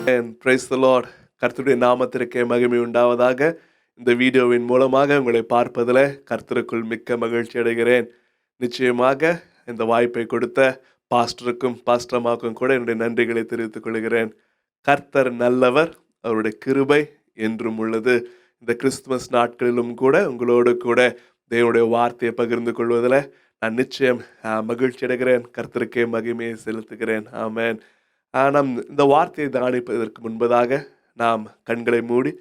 Praise the Lord. கர்த்தருடைய நாமத்திற்கே மகிமை உண்டாவதாக. இந்த வீடியோவின் மூலமாக உங்களை பார்ப்பதில் கர்த்தருக்குள் மிக்க மகிழ்ச்சி அடைகிறேன். நிச்சயமாக இந்த வாய்ப்பை கொடுத்த பாஸ்டருக்கும் பாஸ்டர்மாக்கும் கூட என்னுடைய நன்றிகளை தெரிவித்துக் கொள்கிறேன். கர்த்தர் நல்லவர், அவருடைய கிருபை என்றும் உள்ளது. இந்த கிறிஸ்துமஸ் நாட்களிலும் கூட உங்களோடு கூட தேவனுடைய வார்த்தையை பகிர்ந்து கொள்வதில் நான் நிச்சயம் மகிழ்ச்சி அடைகிறேன். கர்த்தருக்கே மகிமையை செலுத்துகிறேன். ஆமென். நாம் இந்த வார்த்தையை தியானிப்பதற்கு முன்பதாக நாம் கண்களை மூடி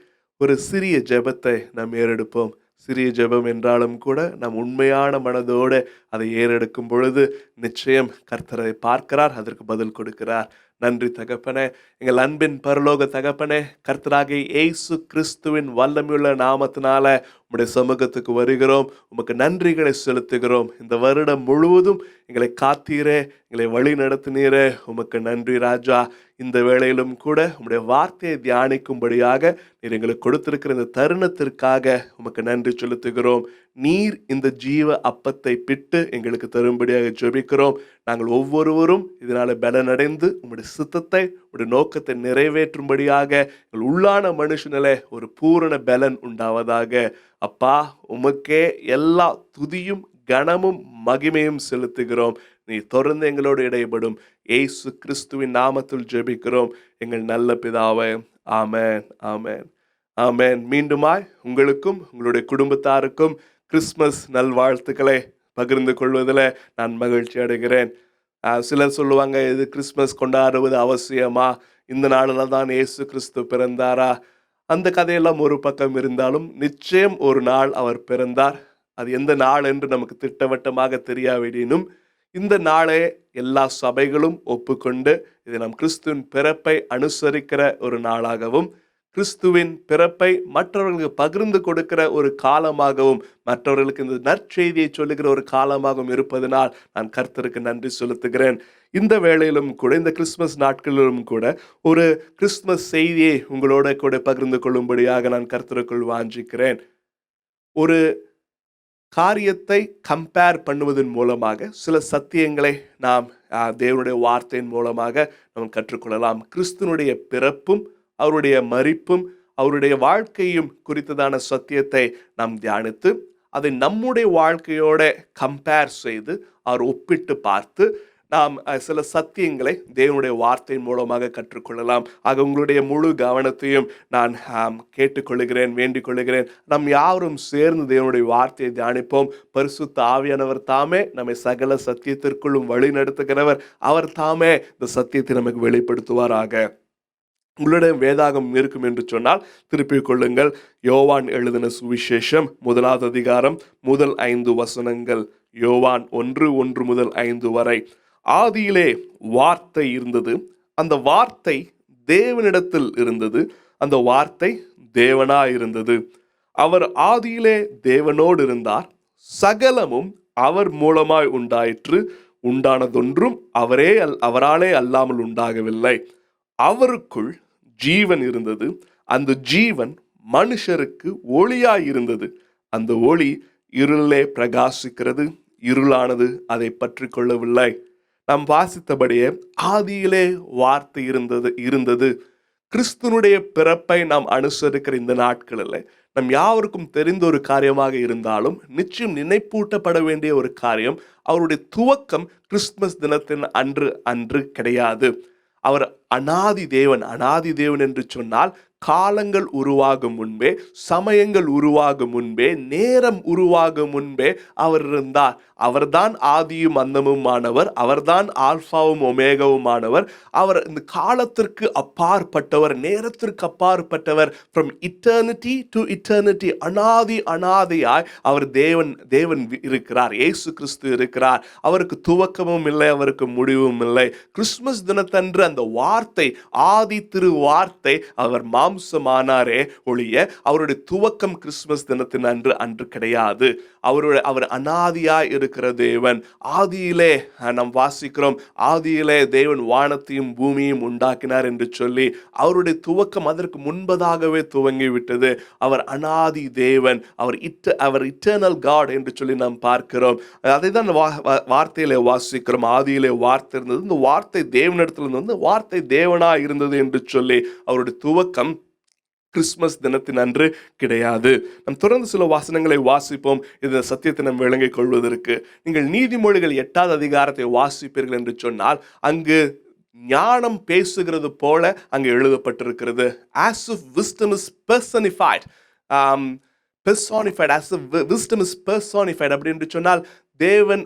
ஒரு சிறிய ஜெபத்தை நாம் ஏறெடுப்போம். சிறிய ஜெபம் என்றாலும் கூட நாம் உண்மையான மனதோடு அதை ஏறெடுக்கும் பொழுது நிச்சயம் கர்த்தரை பார்க்கிறார், அதற்கு பதில் கொடுக்கிறார். நன்றி தகப்பனே, எங்கள் அன்பின் பரலோக தகப்பனே, கர்த்தராகிய இயேசு கிறிஸ்துவின் வல்லமையுள்ள நாமத்தினால உம்முடைய சமூகத்துக்கு வருகிறோம். உமக்கு நன்றிகளை செலுத்துகிறோம். இந்த வருடம் முழுவதும் எங்களை காத்தீரே, எங்களை வழி நடத்தினீரே, உமக்கு நன்றி ராஜா. இந்த வேளையிலும் கூட உம்முடைய வார்த்தையை தியானிக்கும்படியாக நீர் எங்களுக்கு கொடுத்திருக்கிற இந்த தருணத்திற்காக உமக்கு நன்றி செலுத்துகிறோம். நீர் இந்த ஜீவ அப்பத்தை பிட்டு எங்களுக்கு தரும்படியாக ஜெபிக்கிறோம். நாங்கள் ஒவ்வொருவரும் இதனால பலனடைந்து உம்முடைய சித்தத்தை, உம்முடைய நோக்கத்தை நிறைவேற்றும்படியாக எங்கள் உள்ளான மனுஷனிலே ஒரு பூரண பலன் உண்டாவதாக. அப்பா, உமக்கே எல்லா துதியும் கனமும் மகிமையும் செலுத்துகிறோம். நீ தொடர்ந்து எங்களோடு இடைப்படும் இயேசு கிறிஸ்துவின் நாமத்தில் ஜெபிக்கிறோம் எங்கள் நல்ல பிதாவே. ஆமென், ஆமென், ஆமென். மீண்டுமாய் உங்களுக்கும் உங்களுடைய குடும்பத்தாருக்கும் கிறிஸ்மஸ் நல்வாழ்த்துக்களை பகிர்ந்து கொள்வதில் நான் மகிழ்ச்சி அடைகிறேன். சிலர் சொல்லுவாங்க, இது கிறிஸ்மஸ் கொண்டாடுவது அவசியமா, இந்த நாளில் தான் இயேசு கிறிஸ்து பிறந்தாரா? அந்த கதையெல்லாம் ஒரு பக்கம் இருந்தாலும் நிச்சயம் ஒரு நாள் அவர் பிறந்தார். அது எந்த நாள் என்று நமக்கு திட்டவட்டமாக தெரியாவிடினும் இந்த நாளே எல்லா சபைகளும் ஒப்புக்கொண்டு இதை நம் கிறிஸ்துவின் பிறப்பை அனுசரிக்கிற ஒரு நாளாகவும், கிறிஸ்துவின் பிறப்பை மற்றவர்களுக்கு பகிர்ந்து கொடுக்கிற ஒரு காலமாகவும், மற்றவர்களுக்கு இந்த நற்செய்தியை சொல்லுகிற ஒரு காலமாகவும் இருப்பதனால் நான் கர்த்தருக்கு நன்றி செலுத்துகிறேன். இந்த வேளையிலும் கூட, இந்த கிறிஸ்துமஸ் நாட்களிலும் கூட ஒரு கிறிஸ்துமஸ் செய்தியை உங்களோட கூட பகிர்ந்து கொள்ளும்படியாக நான் கர்த்தருக்குள் வாஞ்சிக்கிறேன். ஒரு காரியத்தை கம்பேர் பண்ணுவதன் மூலமாக சில சத்தியங்களை நாம் தேவனுடைய வார்த்தையின் மூலமாக நாம் கற்றுக்கொள்ளலாம். கிறிஸ்துனுடைய பிறப்பும் அவருடைய மரிப்பும் அவருடைய வாழ்க்கையும் குறித்ததான சத்தியத்தை நாம் தியானித்து அதை நம்முடைய வாழ்க்கையோட கம்பேர் செய்து அவர் ஒப்பிட்டு பார்த்து நாம் சில சத்தியங்களை தேவனுடைய வார்த்தையின் மூலமாக கற்றுக்கொள்ளலாம். ஆக உங்களுடைய முழு கவனத்தையும் நான் கேட்டுக்கொள்கிறேன், வேண்டிக் கொள்கிறேன். நம் யாவரும் சேர்ந்து தேவனுடைய வார்த்தையை தியானிப்போம். பரிசுத்த ஆவியானவர் தாமே நம்மை சகல சத்தியத்திற்குள்ளும் வழி நடத்துகிறவர். அவர் தாமே இந்த சத்தியத்தை நமக்கு வெளிப்படுத்துவாராக. உங்களுடைய வேதாகம் இருக்கும் என்று சொன்னால் திருப்பிக் கொள்ளுங்கள். யோவான் எழுதின சுவிசேஷம் 1 அதிகாரம் முதல் 5 வசனங்கள். யோவான் 1:1 முதல் 5 வரை. ஆதியிலே வார்த்தை இருந்தது, அந்த வார்த்தை தேவனிடத்தில் இருந்தது, அந்த வார்த்தை தேவனாயிருந்தது. அவர் ஆதியிலே தேவனோடு இருந்தார். சகலமும் அவர் மூலமாய் உண்டாயிற்று, உண்டானதொன்றும் அவராலே அல்லாமல் உண்டாகவில்லை. அவருக்குள் ஜீவன் இருந்தது, அந்த ஜீவன் மனுஷருக்கு ஒளியாயிருந்தது. அந்த ஒளி இருளிலே பிரகாசிக்கிறது, இருளானது அதை பற்றி கொள்ளவில்லை. நாம் வாசித்தபடியே ஆதியிலே வார்த்தை இருந்தது. கிறிஸ்துனுடைய பிறப்பை நாம் அனுசரிக்கிற இந்த நாட்களில் நம் யாவருக்கும் தெரிந்த ஒரு காரியமாக இருந்தாலும் நிச்சயம் நினைப்பூட்டப்பட வேண்டிய ஒரு காரியம், அவருடைய துவக்கம் கிறிஸ்துமஸ் தினத்தின் அன்று கிடையாது. அவர் அனாதி தேவன் என்று சொன்னால் காலங்கள் உருவாகும் முன்பே, சமயங்கள் உருவாகும் முன்பே, நேரம் உருவாகும் முன்பே அவர் இருந்தார். அவர்தான் ஆதியும் அந்தமுமானவர், அவர்தான் ஆல்பாவும் ஒமேகாவுமானவர். அவர் இந்த காலத்திற்கு அப்பாற்பட்டவர், நேரத்திற்கு அப்பாற்பட்டவர். ஃப்ரம் இட்டர்னிட்டி டு இட்டர்னிட்டி, அனாதியாய் அவர் தேவன் இருக்கிறார். இயேசு கிறிஸ்து இருக்கிறார். அவருக்கு துவக்கமும் இல்லை, அவருக்கு முடிவும் இல்லை. கிறிஸ்துமஸ் தினத்தன்று அந்த வார்த்தை, ஆதி திரு வார்த்தை அவர் மாம்சமானாரே ஒழிய அவருடைய துவக்கம் கிறிஸ்துமஸ் தினத்தின் அன்று கிடையாது. அவர் அனாதியாய் இருக்கிற தேவன். ஆதியிலே நாம் வாசிக்கிறோம், ஆதியிலே தேவன் வானத்தையும் பூமியையும் உண்டாக்கினார் என்று சொல்லி அவருடைய துவக்கம் அதற்கு முன்பதாகவே துவங்கி விட்டது. அவர் அனாதி தேவன், அவர் இட்டர்னல் காட் என்று சொல்லி நாம் பார்க்கிறோம். அதை தான் வார்த்தையிலே வாசிக்கிறோம். ஆதியிலே வார்த்தை இருந்தது, இந்த வார்த்தை தேவனிடத்தில் இருந்து வார்த்தை தேவனா இருந்தது என்று சொல்லி அவருடைய துவக்கம் கிறிஸ்துமஸ் தினத்தின் அன்று கிடையாது. நாம் தொடர்ந்து சில வசனங்களை வாசிப்போம், இந்த சத்தியத்தை நாம் விளங்கிக் கொள்வதற்கு. நீங்கள் நீதிமொழிகள் 8வது அதிகாரத்தை வாசிப்பீர்கள் என்று சொன்னால் அங்கு ஞானம் பேசுகிறது போல அங்கு எழுதப்பட்டிருக்கிறது. As if wisdom is personified. Personified, as if wisdom is personified அப்படின்னு சொன்னால் தேவன்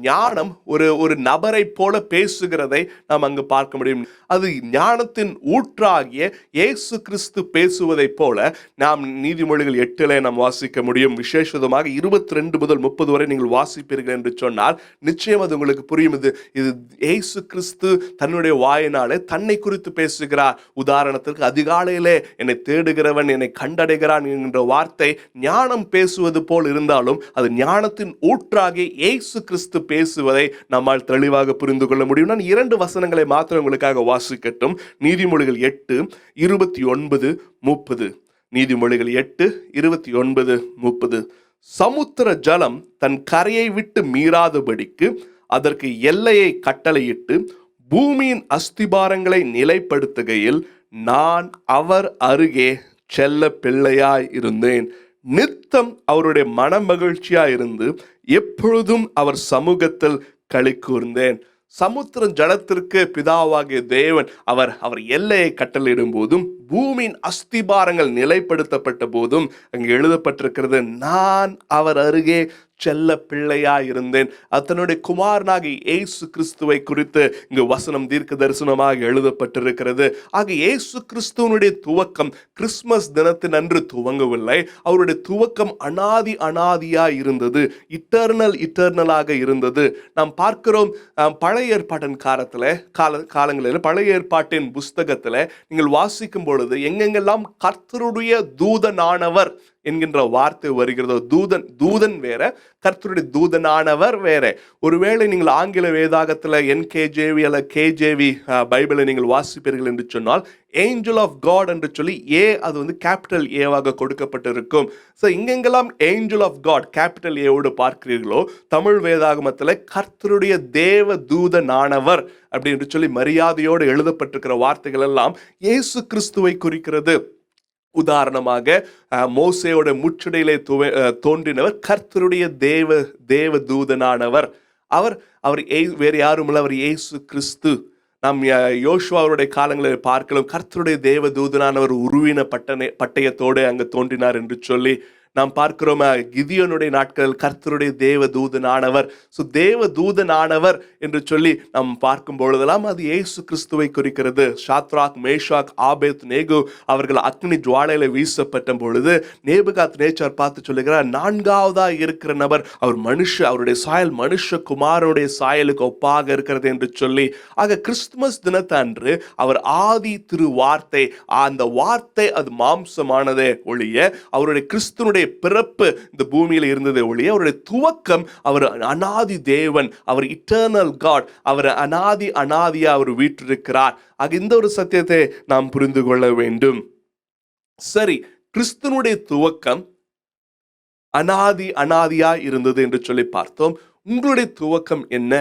ஞானம் ஒரு நபரை போல பேசுகிறதை நாம் அங்கு பார்க்க முடியும். அது ஞானத்தின் ஊற்றாகிய இயேசு கிறிஸ்து பேசுவதை போல நாம் நீதிமொழிகள் 8 நாம் வாசிக்க முடியும். விசேஷமாக 22 முதல் 30 வரை நீங்கள் வாசிப்பீர்கள் என்று சொன்னால் நிச்சயம் அது உங்களுக்கு புரியும். இது இயேசு கிறிஸ்து தன்னுடைய வாயினாலே தன்னை குறித்து பேசுகிறார். உதாரணத்திற்கு அதிகாலையிலே என்னை தேடுகிறவன் என்னை கண்டடைகிறான் என்கின்ற வார்த்தை ஞானம் பேசுவது போல் இருந்தாலும் அது ஞானத்தின் ஊற்றாக இயேசு கிறிஸ்து பேசுவதை நம்மால் தெளிவாக புரிந்து கொள்ள முடியும். நான் 2 வசனங்களை மாத்திரம் உங்களுக்காக வாசிக்கட்டும். நீதிமொழிகள் 8:29-30. நீதிமொழிகள் 8:29-30. சமுத்திர ஜலம் தன் கரையை விட்டு மீறாதபடிக்கு அதற்கு எல்லையை கட்டளையிட்டு பூமியின் அஸ்திபாரங்களை நிலைப்படுத்துகையில் நான் அவர் அருகே செல்ல பிள்ளையாய் இருந்தேன். நித்தம் அவருடைய மனமகிழ்ச்சியாய் இருந்து எப்பொழுதும் அவர் சமூகத்தில் களி கூர்ந்தேன். சமுத்திர ஜலத்திற்கு பிதாவாகிய தேவன் அவர் எல்லையை கட்டளையிடும் போதும் பூமியின் அஸ்திபாரங்கள் நிலைப்படுத்தப்பட்ட போதும் அங்கு எழுதப்பட்டிருக்கிறது, நான் அவர் அருகே செல்ல பிள்ளையாய் இருந்தேன். தன்னுடைய குமாரனாகி இயேசு கிறிஸ்துவை குறித்து இங்கு வசனம் தீர்க்க தரிசனமாக எழுதப்பட்டிருக்கிறது. ஆக இயேசு கிறிஸ்துவனுடைய துவக்கம் கிறிஸ்துமஸ் தினத்தின் அன்று துவங்கவில்லை. அவருடைய துவக்கம் அனாதியாய் இருந்தது, இட்டர்னலாக இருந்தது. நாம் பார்க்கிறோம் பழைய ஏற்பாட்டின் காலங்களில் பழைய ஏற்பாட்டின் புஸ்தகத்தில் நீங்கள் வாசிக்கும் பொழுது எங்கெங்கெல்லாம் கர்த்தருடைய தூதனானவர் என்கின்ற வார்த்தை வருகிறதோ, தூதன் வேற, கர்த்தருடைய தூதனானவர் வேற. ஒருவேளை நீங்கள் ஆங்கில வேதாகத்தில் NKJV அல்ல KJV பைபிளை நீங்கள் வாசிப்பீர்கள் என்று சொன்னால் ஏஞ்சல் ஆஃப் காட் என்று சொல்லி அது கேபிட்டல் ஏவாக கொடுக்கப்பட்டிருக்கும். ஸோ இங்கெங்கெல்லாம் ஏஞ்சல் ஆஃப் காட் கேபிட்டல் ஏவோடு பார்க்கிறீர்களோ, தமிழ் வேதாகமத்தில் கர்த்தருடைய தேவ தூதனானவர் அப்படின்னு சொல்லி மரியாதையோடு எழுதப்பட்டிருக்கிற வார்த்தைகள் எல்லாம் இயேசு கிறிஸ்துவை குறிக்கிறது. உதாரணமாக மோசேயோட முற்றுடையிலே தோன்றினவர் கர்த்தருடைய தேவ தூதனானவர். அவர் வேறு யாரும் இல்லை, அவர் இயேசு கிறிஸ்து. நாம் யோசுவாவுடைய காலங்களில் பார்க்கலாம், கர்த்தருடைய தேவ தூதனானவர் உருவின பட்டயத்தோடு அங்கு தோன்றினார் என்று சொல்லி நாம் பார்க்கிறோம். கிதியோனுடைய நாட்களில் கர்த்தருடைய தேவ தூதனானவர். ஸோ தேவ தூதனானவர் என்று சொல்லி நாம் பார்க்கும் பொழுதெல்லாம் அது இயேசு கிறிஸ்துவை குறிக்கிறது. ஷாத்ராக், மேஷாக், ஆபேத் நேகு அவர்கள் அக்னி ஜுவாலையில வீசப்பட்ட பொழுது நேபுகாத் நேச்சார் பார்த்து சொல்லுகிறார், 4வதா இருக்கிற நபர் அவருடைய சாயல் மனுஷ குமாரனுடைய சாயலுக்கு ஒப்பாக இருக்கிறது என்று சொல்லி. ஆக கிறிஸ்துமஸ் தினத்தன்று அவர் ஆதி திரு வார்த்தை, அந்த வார்த்தை அது மாம்சமானதே ஒழிய அவருடைய கிறிஸ்துவனுடைய பிறப்பு இந்த பூமியில் இருந்ததை ஒழிய அவருடைய துவக்கம் அவர் அனாதி தேவன், அவர் இட்டர்னல் காட், அவர் அனாதியா அவர் வீற்றிருக்கிறார். ஆக இந்த ஒரு சத்தியத்தை நாம் புரிந்து கொள்ள வேண்டும். சரி, கிறிஸ்துவனுடைய துவக்கம் அனாதியா இருந்தது என்று சொல்லி பார்த்தோம். உங்களுடைய துவக்கம் என்ன?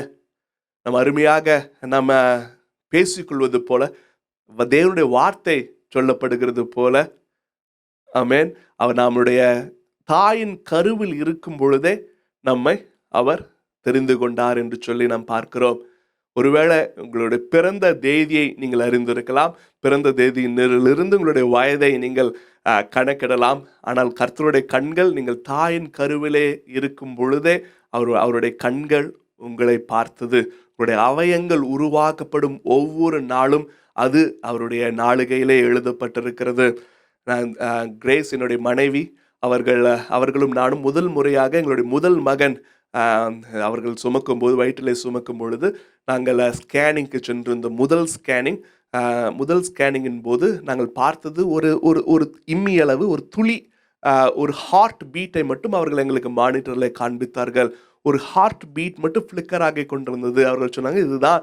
நம்ம அருமையாக நம்ம பேசிக்கொள்வது போல தேவனுடைய வார்த்தை சொல்லப்படுகிறது போல, ஆமென், அவர் நம்முடைய தாயின் கருவில் இருக்கும் பொழுதே நம்மை அவர் தெரிந்து கொண்டார் என்று சொல்லி நாம் பார்க்கிறோம். ஒருவேளை உங்களுடைய பிறந்த தேதியை நீங்கள் அறிந்திருக்கலாம், பிறந்த தேதியிலிருந்து உங்களுடைய வயதை நீங்கள் கணக்கிடலாம். ஆனால் கர்த்தருடைய கண்கள் நீங்கள் தாயின் கருவிலே இருக்கும் பொழுதே அவருடைய கண்கள் உங்களை பார்த்தது. உங்களுடைய அவயங்கள் உருவாக்கப்படும் ஒவ்வொரு நாளும் அது அவருடைய நாளிகையிலே எழுதப்பட்டிருக்கிறது. கிரேஸ் என்னுடைய மனைவி, அவர்களும் நானும் முதல் முறையாக எங்களுடைய முதல் மகன் அவர்கள் சுமக்கும் போது, வயிற்றிலே சுமக்கும் பொழுது நாங்கள் ஸ்கேனிங்க்கு சென்றிருந்த முதல் ஸ்கேனிங் முதல் ஸ்கேனிங்கின் போது நாங்கள் பார்த்தது ஒரு ஒரு ஒரு இம்மியளவு ஒரு துளி, ஒரு ஹார்ட் பீட்டை மட்டும் அவர்கள் எங்களுக்கு மானிட்டரில் காண்பித்தார்கள். ஒரு ஹார்ட் பீட் மட்டும் ஃப்ளிக்கர் ஆகி கொண்டிருந்தது. அவர்கள் சொன்னாங்க, இதுதான்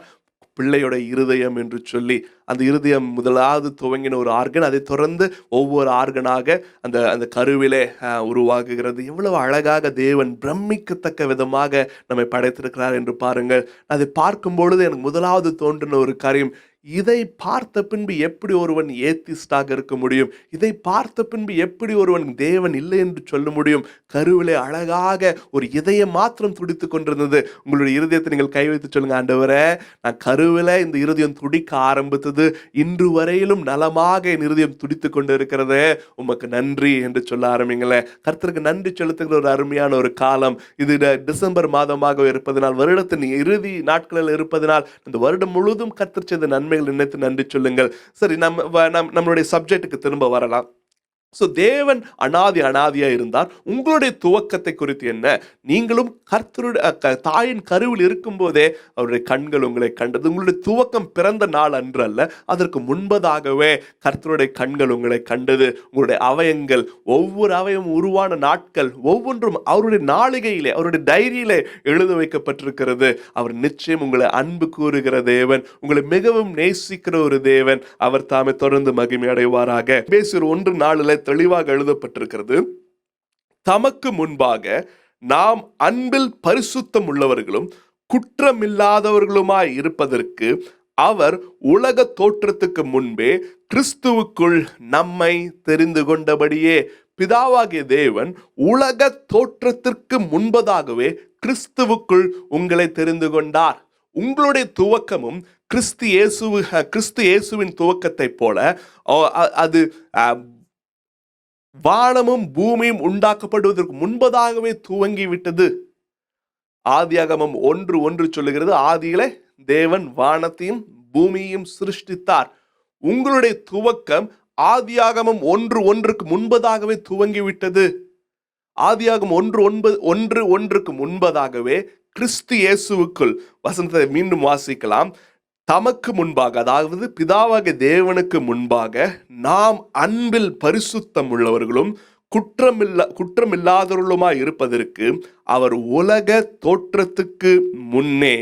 பிள்ளையோட இருதயம் என்று சொல்லி. அந்த இருதயம் முதலாவது துவங்கின ஒரு ஆர்கன், அதை தொடர்ந்து ஒவ்வொரு ஆர்கனாக அந்த அந்த கருவிலே உருவாகுகிறது. எவ்வளவு அழகாக தேவன் பிரமிக்கத்தக்க விதமாக நம்மை படைத்திருக்கிறார் என்று பாருங்கள். அதை பார்க்கும் பொழுது எனக்கு முதலாவது தோன்றின ஒரு காரியம், இதை பார்த்த பின்பு எப்படி ஒருவன் ஏத்திஸ்டாக இருக்க முடியும்? இதை பார்த்த பின்பு எப்படி ஒருவன் தேவன் இல்லை என்று சொல்ல முடியும்? கருவிலே அழகாக ஒரு இதயம் மாத்திரம் துடித்துக் கொண்டிருந்தது. உங்களுடைய இருதயத்தை நீங்கள் கை வைத்து சொல்லுங்க, ஆண்டவரே, நான் கருவில இந்த இருதயம் துடிக்க ஆரம்பித்தது, இன்று வரையிலும் நலமாக என் இருதயம் துடித்துக் கொண்டு இருக்கிறது, உமக்கு நன்றி என்று சொல்ல ஆரம்பிங்களேன். கர்த்தருக்கு நன்றி செலுத்துகிற ஒரு அருமையான ஒரு காலம் இது. டிசம்பர் மாதமாக இருப்பதனால், வருடத்தின் இறுதி நாட்களில் இருப்பதனால், இந்த வருடம் முழுவதும் கர்த்தர் செய்த நன்மைகள் நினைத்து நன்றி சொல்லுங்கள். சரி, நம்மளுடைய சப்ஜெக்டுக்கு திரும்ப வரலாம். ஸோ தேவன் அனாதியா இருந்தார். உங்களுடைய துவக்கத்தை குறித்து என்ன? நீங்களும் கர்த்தருடைய தாயின் கருவில் இருக்கும் போதே அவருடைய கண்கள் உங்களை கண்டது. உங்களுடைய துவக்கம் பிறந்த நாள் அன்று அல்ல, அதற்கு முன்பதாகவே கர்த்தருடைய கண்கள் உங்களை கண்டது. உங்களுடைய அவயங்கள், ஒவ்வொரு அவயம் உருவான நாட்கள் ஒவ்வொன்றும் அவருடைய நாளிகையிலே, அவருடைய டைரியிலே எழுத வைக்கப்பட்டிருக்கிறது. அவர் நிச்சயம் உங்களை அன்பு கூறுகிற தேவன், உங்களை மிகவும் நேசிக்கிற ஒரு தேவன். அவர் தாமே தொடர்ந்து மகிமை அடைவாராக. பேசுகிற 1:4 தெளிவாக எழுதப்பட்டிருக்கிறது, தமக்கு முன்பாக நாம் அன்பில் பரிசுத்தம் உள்ளவர்களும் குற்றமில்லாதவர்களுமாய் இருப்பதற்கு அவர் உலக தோற்றத்துக்கு முன்பே கிறிஸ்துவுக்குள் நம்மை தெரிந்து கொண்டபடியே. பிதாவாகிய தேவன் உலக தோற்றத்திற்கு முன்பதாகவே கிறிஸ்துவுக்குள் உங்களை தெரிந்து கொண்டார். உங்களுடைய துவக்கமும் கிறிஸ்து இயேசுவின் துவக்கத்தை போல அது வானமும் பூமியும் உண்டாக்கப்படுவதற்கு முன்பதாகவே துவங்கிவிட்டது. ஆதியாகமம் 1:1 சொல்லுகிறது, ஆதியிலே தேவன் வானத்தையும் பூமியையும் சிருஷ்டித்தார். உங்களுடைய துவக்கம் ஆதியாகமம் 1:1 முன்பதாகவே துவங்கிவிட்டது. ஆதியாகமம் 1:1 முன்பதாகவே கிறிஸ்து இயேசுவுக்குள், வசனத்தை மீண்டும் வாசிக்கலாம், தமக்கு முன்பாக, அதாவது பிதாவாகிய தேவனுக்கு முன்பாக நாம் அன்பில் பரிசுத்தம் உள்ளவர்களும் குற்றமில்லாதவர்களுமாய் இருப்பதற்கு அவர் உலக தோற்றத்துக்கு முன்னே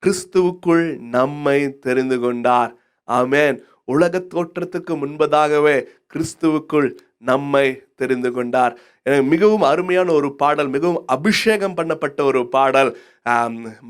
கிறிஸ்துவுக்குள் நம்மை தெரிந்து கொண்டார். ஆமென். உலக தோற்றத்துக்கு முன்பதாகவே கிறிஸ்துவுக்குள் நம்மை தெரிந்து கொண்டார். மிகவும் அருமையான ஒரு பாடல், மிகவும் அபிஷேகம் பண்ணப்பட்ட ஒரு பாடல்,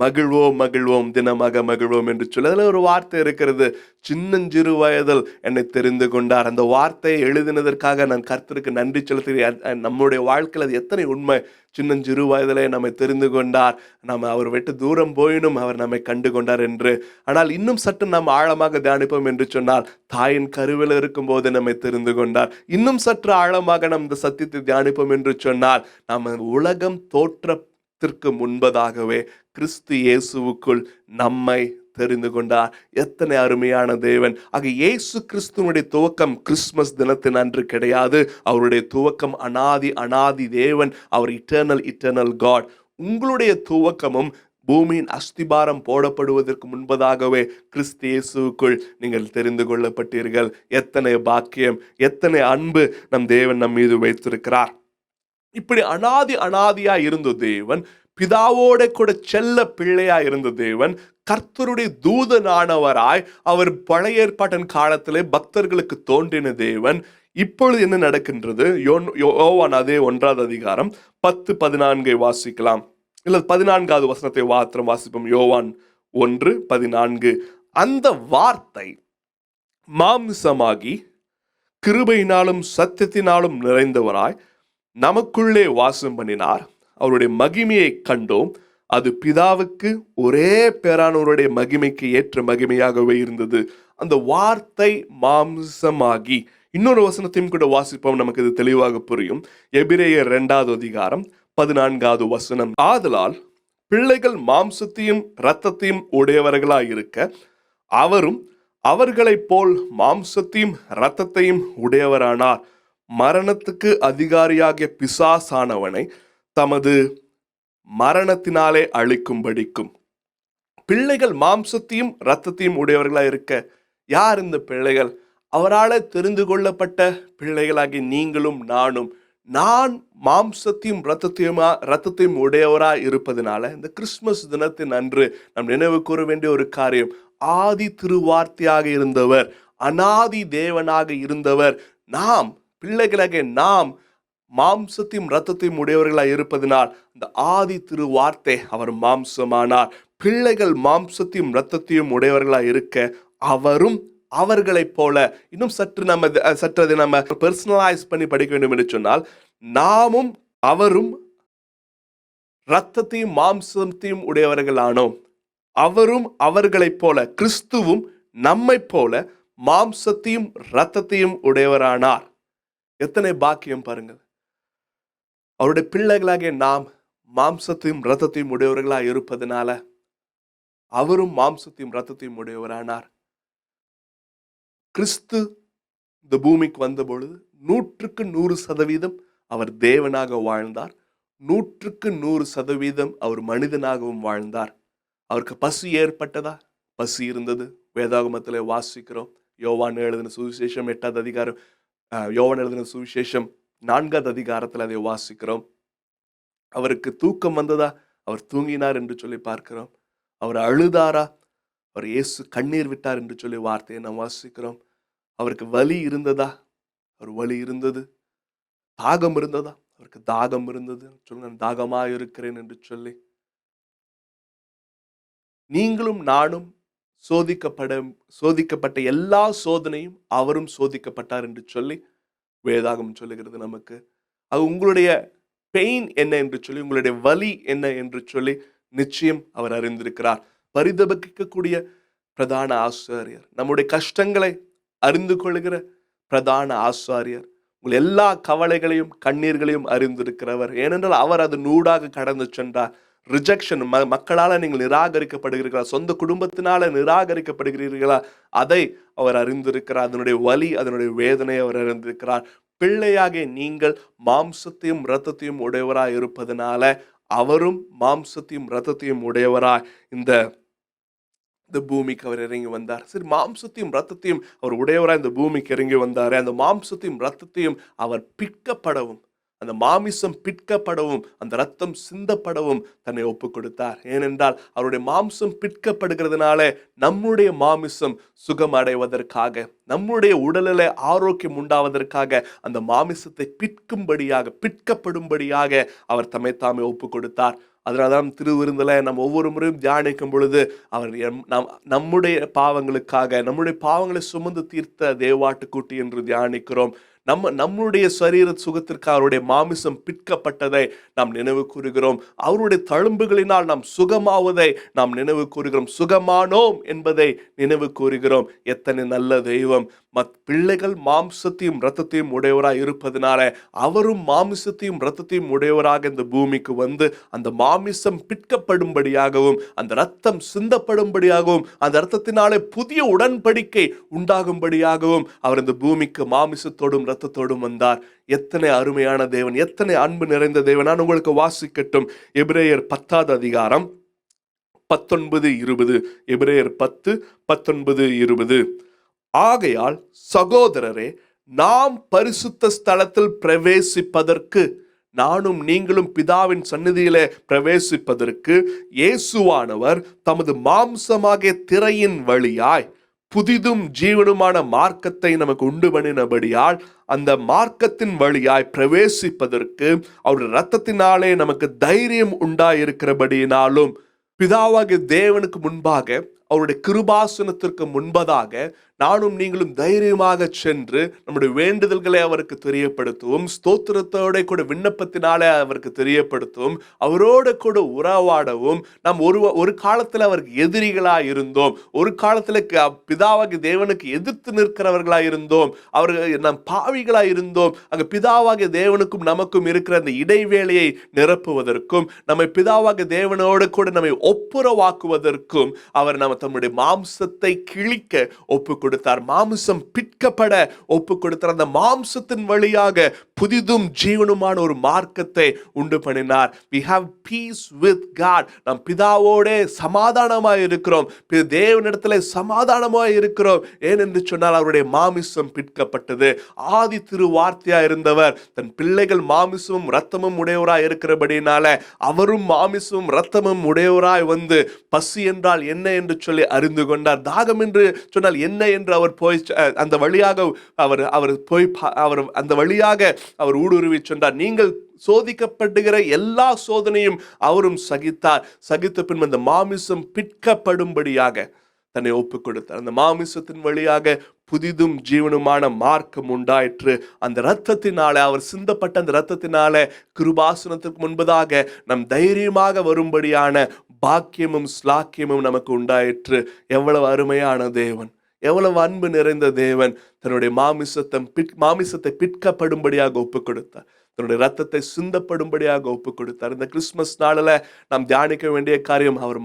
மகிழ்வோம் மகிழ்வோம் தினமாக மகிழ்வோம் என்று சொல்லி அதில் ஒரு வார்த்தை இருக்கிறது, சின்னஞ்சிறு வயதில் என்னை தெரிந்து கொண்டார். அந்த வார்த்தையை எழுதினதற்காக நான் கர்த்தருக்கு நன்றி செலுத்துகிறேன். நம்முடைய வாழ்க்கையில் அது எத்தனை உண்மை. சின்னஞ்சிறு வயதிலே நம்மை தெரிந்து கொண்டார், நம்ம அவர் விட்டு தூரம் போயினும் அவர் நம்மை கண்டு கொண்டார் என்று. ஆனால் இன்னும் சற்று நாம் ஆழமாக தியானிப்போம் என்று சொன்னால், தாயின் கருவில் இருக்கும் போது நம்மை தெரிந்து கொண்டார். இன்னும் சற்று ஆழமாக நம் இந்த சத்தியத்தை தியானிப்போம் என்று சொன்னால், நாம் உலகம் தோற்றத்திற்கு முன்பதாகவே கிறிஸ்து இயேசுவுக்குள் நம்மை தெரிந்து கொண்டார். எத்தனை அருமையான தேவன். ஆக இயேசு கிறிஸ்துவனுடைய துவக்கம் கிறிஸ்துமஸ் தினத்தின் அன்று கிடையாது. அவருடைய துவக்கம் அனாதி தேவன். அவர் இட்டர்னல் காட். உங்களுடைய துவக்கமும் பூமியின் அஸ்திபாரம் போடப்படுவதற்கு முன்பதாகவே கிறிஸ்து இயேசுவுக்குள் நீங்கள் தெரிந்து கொள்ளப்பட்டீர்கள். எத்தனை பாக்கியம், எத்தனை அன்பு நம் தேவன் நம் மீது வைத்திருக்கிறார். இப்படி அனாதியா இருந்த தேவன், பிதாவோட கூட செல்ல பிள்ளையா இருந்த தேவன், கர்த்தருடைய தூதனானவராய் அவர் பழைய ஏற்பாட்டின் காலத்திலே பக்தர்களுக்கு தோன்றின தேவன். இப்பொழுது என்ன நடக்கின்றது? யோவான் அதே 1ஆம் அதிகாரம் 10-14 வாசிக்கலாம். இல்ல 14வது வசனத்தை மாத்திரம் வாசிப்போம். யோவான் 1:14. அந்த வார்த்தை மாம்சமாகி கிருபையினாலும் சத்தியத்தினாலும் நிறைந்தவராய் நமக்குள்ளே வாசம் பண்ணினார். அவருடைய மகிமையை கண்டோம். அது பிதாவுக்கு ஒரே பேரானவருடைய மகிமைக்கு ஏற்ற மகிமையாகவே இருந்தது. அந்த வார்த்தை மாம்சமாகி. இன்னொரு வசனத்தையும் கூட வாசிப்போம், நமக்கு இது தெளிவாக புரியும். எபிரேயர் 2ஆம் அதிகாரம் 14வது வசனம். ஆதலால் பிள்ளைகள் மாம்சத்தையும் இரத்தத்தையும் உடையவர்களாயிருக்க அவரும் அவர்களைப் போல் மாம்சத்தையும் இரத்தத்தையும் உடையவரானார். மரணத்துக்கு அதிகாரியாகிய பிசாசானவனை தமது மரணத்தினாலே அழிக்கும்படிக்கும். பிள்ளைகள் மாம்சத்தையும் இரத்தத்தையும் உடையவர்களாக இருக்க யார் இந்த பிள்ளைகள்? அவரால் தெரிந்து கொள்ளப்பட்ட பிள்ளைகளாகி நீங்களும் நானும். நான் மாம்சத்தையும் ரத்தத்தையும் உடையவராய் இருப்பதனால இந்த கிறிஸ்துமஸ் தினத்தின் அன்று நாம் நினைவு கூற வேண்டிய ஒரு காரியம், ஆதி திருவார்த்தையாக இருந்தவர், அனாதி தேவனாக இருந்தவர், நாம் பிள்ளைகளாக நாம் மாம்சத்தையும் ரத்தத்தையும் உடையவர்களாய் இருப்பதனால் இந்த ஆதி திருவார்த்தை அவர் மாம்சமானார். பிள்ளைகள் மாம்சத்தையும் ரத்தத்தையும் உடையவர்களாய் இருக்க அவரும் அவர்களைப் போல, இன்னும் சற்று அதை நம்ம பர்சனலைஸ் பண்ணி படிக்க வேண்டும் என்று சொன்னால், நாமும் அவரும் ரத்தத்தையும் மாம்சத்தையும் உடையவர்களானோம். அவரும் அவர்களைப் போல, கிறிஸ்துவும் நம்மை போல மாம்சத்தையும் ரத்தத்தையும் உடையவரானார். எத்தனை பாக்கியம் பாருங்கள். அவருடைய பிள்ளைகளாகிய நாம் மாம்சத்தையும் ரத்தத்தையும் உடையவர்களாக இருப்பதனால அவரும் மாம்சத்தையும் ரத்தத்தையும் உடையவரானார். கிறிஸ்து இந்த பூமிக்கு வந்த பொழுது 100% அவர் தேவனாக வாழ்ந்தார். 100% அவர் மனிதனாகவும் வாழ்ந்தார். அவருக்கு பசி ஏற்பட்டதா? பசி இருந்தது. வேதாகமத்தில் வாசிக்கிறோம். யோவான் எழுதின சுவிசேஷம் 8வது அதிகாரம், யோவான் எழுதின சுவிசேஷம் 4வது அதிகாரத்தில் அதை வாசிக்கிறோம். அவருக்கு தூக்கம் வந்ததா? அவர் தூங்கினார் என்று சொல்லி பார்க்கிறோம். அவர் அழுதாரா? அவர் இயேசு கண்ணீர் விட்டார் என்று சொல்லி வார்த்தையை நாம் வாசிக்கிறோம். அவருக்கு வலி இருந்ததா? அவர் வலி இருந்தது. தாகம் இருந்ததா? அவருக்கு தாகம் இருந்தது. சொல்லுங்க, தாகமா இருக்கிறேன் என்று சொல்லி. நீங்களும் நானும் சோதிக்கப்பட்ட எல்லா சோதனையும் அவரும் சோதிக்கப்பட்டார் என்று சொல்லி வேதாகம் சொல்லுகிறது நமக்கு. அது உங்களுடைய பெயின் என்ன என்று சொல்லி, உங்களுடைய வலி என்ன என்று சொல்லி நிச்சயம் அவர் அறிந்திருக்கிறார். பரிதபிக்கக்கூடிய பிரதான ஆசாரியர், நம்முடைய கஷ்டங்களை அறிந்து கொள்கிற பிரதான ஆசாரியர், உங்கள் எல்லா கவலைகளையும் கண்ணீர்களையும் அறிந்திருக்கிறவர். ஏனென்றால் அவர் அது நூடாக கடந்து சென்றார். ரிஜெக்ஷன், மக்களால் நீங்கள் நிராகரிக்கப்படுகிறீர்களா, சொந்த குடும்பத்தினால நிராகரிக்கப்படுகிறீர்களா, அதை அவர் அறிந்திருக்கிறார். அதனுடைய வலி, அதனுடைய வேதனை அவர் அறிந்திருக்கிறார். பிள்ளையாக நீங்கள் மாம்சத்தையும் இரத்தத்தையும் உடையவராய் இருப்பதனால அவரும் மாம்சத்தையும் இரத்தத்தையும் உடையவராய் இந்த பூமிக்கு அவர் இறங்கி வந்தார். சரி, மாம்சத்தையும் ரத்தத்தையும் அவர் உடையவராய் இந்த பூமிக்கு இறங்கி வந்தார். அந்த மாம்சத்தையும் ரத்தத்தையும் அவர் பிற்கப்படவும், அந்த மாமிசம் பிற்கப்படவும், அந்த ரத்தம் சிந்தப்படவும் தன்னை ஒப்பு கொடுத்தார். ஏனென்றால் அவருடைய மாம்சம் பிற்கப்படுகிறதுனால நம்முடைய மாமிசம் சுகம் அடைவதற்காக, நம்முடைய உடலில் ஆரோக்கியம் உண்டாவதற்காக அந்த மாமிசத்தை பிற்கப்படும்படியாக அவர் தம்மை தாமே ஒப்பு கொடுத்தார். அதனால்தான் திருவிருந்தில் நம்ம ஒவ்வொரு முறையும் தியானிக்கும் பொழுது அவர் நம்முடைய பாவங்களுக்காக, நம்முடைய பாவங்களை சுமந்து தீர்த்த தேவாட்டுக்குட்டி என்று தியானிக்கிறோம். நம்முடைய சரீர சுகத்திற்கு அவருடைய மாமிசம் பிற்கப்பட்டதை நாம் நினைவு கூறுகிறோம். அவருடைய தழும்புகளினால் நாம் சுகமாவதை நாம் நினைவு கூறுகிறோம். சுகமானோம் என்பதை நினைவு கூறுகிறோம். எத்தனை நல்ல தெய்வம்! பிள்ளைகள் மாம்சத்தையும் இரத்தத்தையும் உடையவராக இருப்பதனால அவரும் மாமிசத்தையும் இரத்தத்தையும் உடையவராக இந்த பூமிக்கு வந்து அந்த மாமிசம் பிற்கப்படும்படியாகவும், அந்த இரத்தம் சிந்தப்படும்படியாகவும், அந்த இரத்தத்தினாலே புதிய உடன்படிக்கை உண்டாகும்படியாகவும் அவர் இந்த பூமிக்கு மாமிசத்தோடும் இரத்தத்தோடும் வந்தார். எத்தனை அருமையான தேவன், எத்தனை அன்பு நிறைந்த தேவன்! நான் உங்களுக்கு வாசிக்கட்டும். எபிரேயர் 10வது அதிகாரம் 19-20. எபிரேயர் 10:19-20. ஆகையால் சகோதரரே, நாம் பரிசுத்த ஸ்தலத்தில் பிரவேசிப்பதற்கு, நானும் நீங்களும் பிதாவின் சந்நிதியிலே பிரவேசிப்பதற்கு இயேசுவானவர் தமது மாம்சமாகிய திரையின் வழியாய் புதிதும் ஜீவனுமான மார்க்கத்தை நமக்கு உண்டு பண்ணினபடியால் அந்த மார்க்கத்தின் வழியாய் பிரவேசிப்பதற்கு அவருடைய இரத்தத்தினாலே நமக்கு தைரியம் உண்டாயிருக்கிறபடியினாலும் பிதாவாகிய தேவனுக்கு முன்பாக, அவருடைய கிருபாசனத்திற்கு முன்பதாக நானும் நீங்களும் தைரியமாக சென்று நம்முடைய வேண்டுதல்களை அவருக்கு தெரியப்படுத்தவும், ஸ்தோத்திரத்தோட கூட விண்ணப்பத்தினாலே அவருக்கு தெரியப்படுத்தவும், அவரோட கூட உறவாடவும். நாம் ஒரு காலத்தில் அவருக்கு எதிரிகளாக இருந்தோம். ஒரு காலத்தில் பிதாவாகிய தேவனுக்கு எதிர்த்து நிற்கிறவர்களாக இருந்தோம். அவர்கள் நம் பாவிகளாக இருந்தோம். அங்கே பிதாவாகிய தேவனுக்கும் நமக்கும் இருக்கிற அந்த இடைவேளையை நிரப்புவதற்கும், நம்மை பிதாவாகிய தேவனோடு கூட நம்மை ஒப்புரவாக்குவதற்கும் அவர் தம்முடைய மாம்சத்தை கிழிக்க ஒப்பு கொடுத்தார். மாமிசம் பிற்கப்பட ஒப்பு கொடுத்தார். அந்த மாம்சத்தின் வழியாக புதிதும் ஜீவனுமான ஒரு மார்க்கத்தை உண்டு பண்ணினார். we have peace with God. நாம் பிதாவோட சமாதானமாய் இருக்கிறோம், தேவனிடத்தில் சமாதானமாய் இருக்கிறோம். ஏனென்று சொன்னால் அவருடைய மாமிசம் பிற்கப்பட்டது. ஆதி திரு வார்த்தையா இருந்தவர் தன் பிள்ளைகள் மாமிசமும் இரத்தமும் உடையவராய் இருக்கிறபடினால அவரும் மாமிசமும் இரத்தமும் உடையவராய் வந்து பசி என்றால் என்ன என்று சொல்லி அறிந்து கொண்டார். தாகம் என்று சொன்னால் என்ன என்று அவர் போய் அந்த வழியாக அவர் அந்த வழியாக அவர் ஊடுருவி சொன்னார். நீங்கள் சோதிக்கப்படுகிற எல்லா சோதனையும் அவரும் சகித்தார். சகித்த பின் அந்த மாமிசம் பிற்கப்படும்படியாக தன்னை ஒப்புக் கொடுத்தார். அந்த மாமிசத்தின் வழியாக புதிதும் ஜீவனுமான மார்க்கம் உண்டாயிற்று. அந்த இரத்தத்தினாலே, அவர் சிந்தப்பட்ட அந்த இரத்தத்தினாலே கிருபாசனத்திற்கு முன்பதாக நம் தைரியமாக வரும்படியான பாக்கியமும் ஸ்லாக்கியமும் நமக்கு உண்டாயிற்று. எவ்வளவு அருமையான தேவன், எவ்வளவு அன்பு நிறைந்த தேவன் தன்னுடைய மாமிசத்தை பிற்கப்படும்படியாக ஒப்புக் கொடுத்தார். தன்னுடைய ரத்தத்தை சிந்தப்படும்படியாக ஒப்பு கொடுத்தார். இந்த கிறிஸ்துமஸ் நாளில் நாம் தியானிக்க வேண்டிய காரியம், அவர்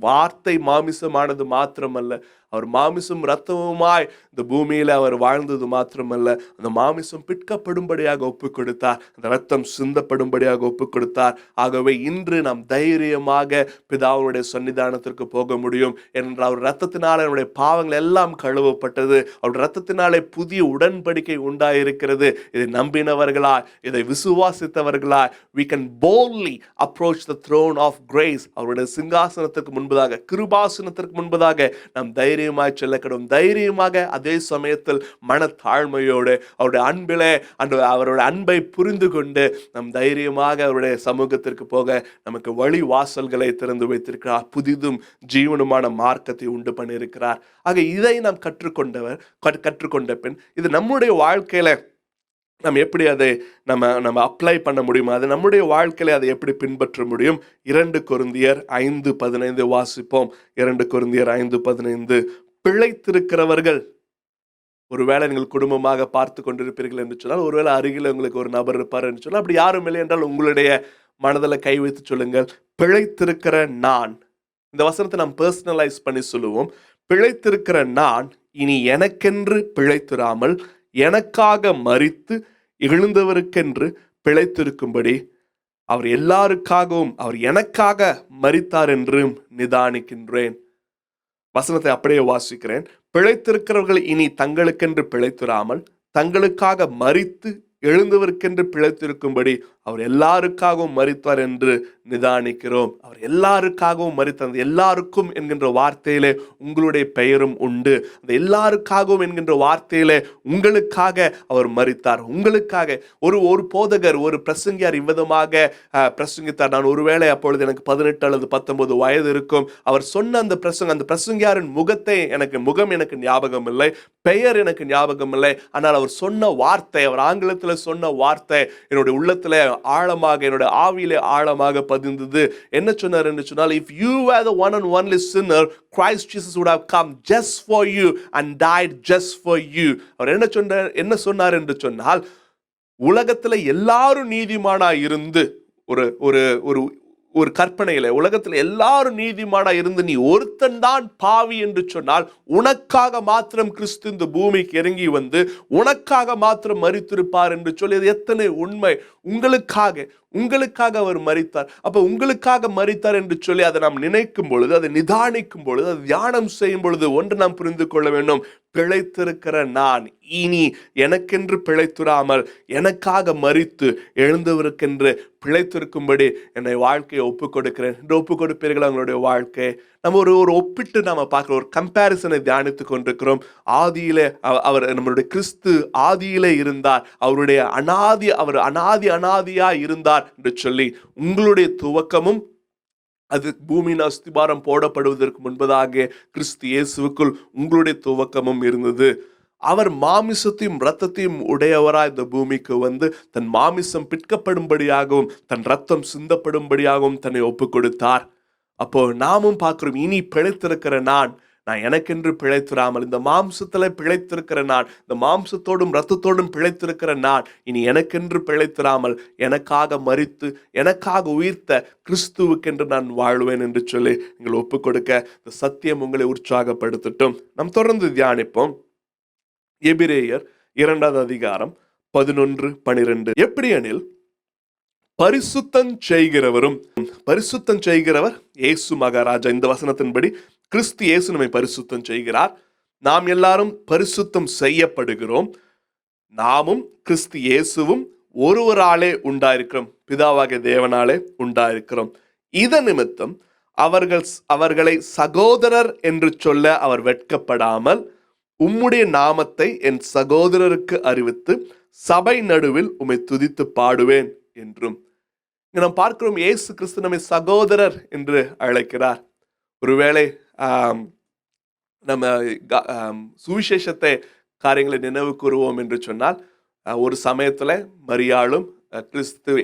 வார்த்தை மாமிசமானது மாத்திரமல்ல, அவர் மாமிசம் இரத்தமுமாய் இந்த பூமியில அவர் வாழ்ந்தது மாத்திரமல்ல, அந்த மாமிசம் பிற்கப்படும்படியாக ஒப்பு கொடுத்தார், அந்த ரத்தம் சிந்தப்படும்படியாக ஒப்பு கொடுத்தார். ஆகவே இன்று நாம் தைரியமாக பிதாவுடைய சன்னிதானத்திற்கு போக முடியும். என்றால் அவர் ரத்தத்தினால நம்முடைய பாவங்கள் எல்லாம் கழுவப்பட்டது. அவருடைய ரத்தத்தினாலே புதிய உடன்படிக்கை உண்டாயிருக்கிறது. இதை நம்பினவர்களாய், இதை விசுவாசித்தவர்களாய் we can boldly approach the throne of grace. அவருடைய சிங்காசனத்திற்கு முன்பதாக, கிருபாசனத்திற்கு முன்பதாக நாம் தைரியமாய் செல்லக்கூடும். தைரியமாக, அதே சமயத்தில் மனத்தாழ்மையோடு அவருடைய அன்பிலே அவருடைய அன்பை புரிந்து கொண்டு நம் தைரியமாக அவருடைய சமூகத்திற்கு போக நமக்கு வழி வாசல்களை திறந்து வைத்திருக்கிறார். புதிதும் ஜீவனுமான மார்க்கத்தை உண்டு பண்ணியிருக்கிறார். ஆக இதை நாம் கற்றுக்கொண்ட பின் இது நம்முடைய வாழ்க்கையில நம்ம எப்படி அதை நம்ம அப்ளை பண்ண முடியும், அது நம்முடைய வாழ்க்கையில அதை எப்படி பின்பற்ற முடியும்? 2 கொரிந்தியர் 5:15 வாசிப்போம். 2 கொரிந்தியர் 5:15. பிழைத்திருக்கிறவர்கள், ஒருவேளை நீங்கள் குடும்பமாக பார்த்து கொண்டிருப்பீர்கள் என்று சொன்னால், ஒருவேளை அருகில் உங்களுக்கு ஒரு நபர் இருப்பார் என்று சொன்னால், அப்படி யாரும் இல்லை என்றால் உங்களுடைய மனதில் கை வைத்து சொல்லுங்கள், பிழைத்திருக்கிற நான். இந்த வசனத்தை நாம் பர்சனலைஸ் பண்ணி சொல்லுவோம். பிழைத்திருக்கிற நான் இனி எனக்கென்று பிழைத்திராமல் எனக்காக மரித்து எழுந்தவருக்கென்று பிழைத்திருக்கும்படி அவர் எல்லாருக்காகவும் அவர் எனக்காக மரித்தார் என்றும் நிதானிக்கின்றேன். வசனத்தை அப்படியே வாசிக்கிறேன். பிழைத்திருக்கிறவர்கள் இனி தங்களுக்கென்று பிழைத்திராமல் தங்களுக்காக மரித்து எழுந்தவருக்கென்று பிழைத்திருக்கும்படி அவர் எல்லாருக்காகவும் மரித்தார் என்று நிதானிக்கிறோம். அவர் எல்லாருக்காகவும் மரித்தார். அந்த எல்லாருக்கும் என்கின்ற வார்த்தையிலே உங்களுடைய பெயரும் உண்டு. அந்த எல்லாருக்காகவும் என்கின்ற வார்த்தையிலே உங்களுக்காக அவர் மரித்தார். உங்களுக்காக ஒரு போதகர், ஒரு பிரசங்கியார் இவ்விதமாக பிரசங்கித்தார். நான் ஒருவேளை அப்பொழுது எனக்கு 18 அல்லது 19 வயது இருக்கும். அவர் சொன்ன அந்த பிரசங்கியாரின் முகம் எனக்கு ஞாபகம் இல்லை, பெயர் எனக்கு ஞாபகம் இல்லை. ஆனால் அவர் சொன்ன வார்த்தை, அவர் ஆங்கிலத்தில் சொன்ன வார்த்தை என்னுடைய உள்ளத்துல ஆழமாக, என்னுடைய ஆவியிலே ஆழமாக பதிந்தது. என்ன சொன்னார் என்று சொன்னால், if you were the one and only sinner, Christ Jesus would have come just for you and died just for you. அவர் என்ன சொன்னார் என்று சொன்னால், உலகத்துல எல்லாரும் நீதிமானா இருந்து, ஒரு கற்பனையில உலகத்துல எல்லாரும் நீதிமானா இருந்து நீ ஒருத்தன் தான் பாவி என்று சொன்னால், உனக்காக மாத்திரம் கிறிஸ்து இந்த பூமிக்கு இறங்கி வந்து உனக்காக மாத்திரம் மரித்திருப்பார் என்று சொல்லி, அது எத்தனை உண்மை! உங்களுக்காக அவர் மரித்தார். அப்ப உங்களுக்காக மரித்தார் என்று சொல்லி அதை நாம் நினைக்கும் பொழுது, அதை நிதானிக்கும் பொழுது, அதை தியானம் செய்யும் பொழுது ஒன்று நாம் புரிந்து கொள்ள வேண்டும். பிழைத்திருக்கிற நான் இனி எனக்கென்று பிழைத்திராமல் எனக்காக மரித்து எழுந்தவருக்கென்று பிழைத்திருக்கும்படி என்னை வாழ்க்கையை ஒப்புக் கொடுக்கிறேன் என்று ஒப்புக் கொடுப்பீர்கள். அவங்களுடைய வாழ்க்கை நம்ம ஒரு ஒப்பிட்டு நாம பார்க்கிறோம், ஒரு கம்பேரிசனை தியானித்துக் கொண்டிருக்கிறோம். ஆதியிலே அவர் நம்மளுடைய கிறிஸ்து ஆதியிலே இருந்தார், அவருடைய அவர் அனாதியா இருந்தார் என்று சொல்லி, உங்களுடைய துவக்கமும் அது பூமியின் அஸ்திபாரம் போடப்படுவதற்கு முன்பதாக கிறிஸ்து இயேசுவுக்குள் உங்களுடைய துவக்கமும் இருந்தது. அவர் மாமிசத்தையும் இரத்தத்தையும் உடையவராய் இந்த பூமிக்கு வந்து தன் மாமிசம் பிற்கப்படும்படியாகவும் தன் ரத்தம் சிந்தப்படும்படியாகவும் தன்னை ஒப்பு கொடுத்தார். அப்போ நாமும் பார்க்கிறோம், இனி பிழைத்திருக்கிற நான் நான் எனக்கென்று பிழைத்திராமல் இந்த மாம்சத்துல பிழைத்திருக்கிற நான், இந்த மாம்சத்தோடும் இரத்தத்தோடும் பிழைத்திருக்கிற நான் இனி எனக்கென்று பிழைத்திராமல் எனக்காக மரித்து எனக்காக உயிர்த்த கிறிஸ்துவுக்கென்று நான் வாழ்வேன் என்று சொல்லி நீங்கள் ஒப்புக் கொடுக்க இந்த சத்தியம் உங்களை உற்சாகப்படுத்தட்டும். நாம் தொடர்ந்து தியானிப்போம். எபிரேயர் 2வது அதிகாரம் 11-12. எப்படி எனில், பரிசுத்தம் செய்கிறவர் இயேசு மகாராஜா. இந்த வசனத்தின்படி கிறிஸ்து இயேசு நம்மை பரிசுத்தம் செய்கிறார். நாம் எல்லாரும் பரிசுத்தம் செய்யப்படுகிறோம். நாமும் கிறிஸ்து இயேசுவும் ஒருவராலே உண்டாயிருக்கிறோம், பிதாவாகிய தேவனாலே உண்டாயிருக்கிறோம். இதன் நிமித்தம் அவர்களை சகோதரர் என்று சொல்ல அவர் வெட்கப்படாமல், உம்முடைய நாமத்தை என் சகோதரருக்கு அறிவித்து சபை நடுவில் உம்மை துதித்து பாடுவேன் என்றும். நாம் பார்க்கிறோம், இயேசு கிறிஸ்து நம்மை சகோதரர் என்று அழைக்கிறார். ஒருவேளை நம்ம சுவிசேஷத்தை காரியங்களை நினைவு கூறுவோம் என்று சொன்னால், ஒரு சமயத்துல மரியாளும்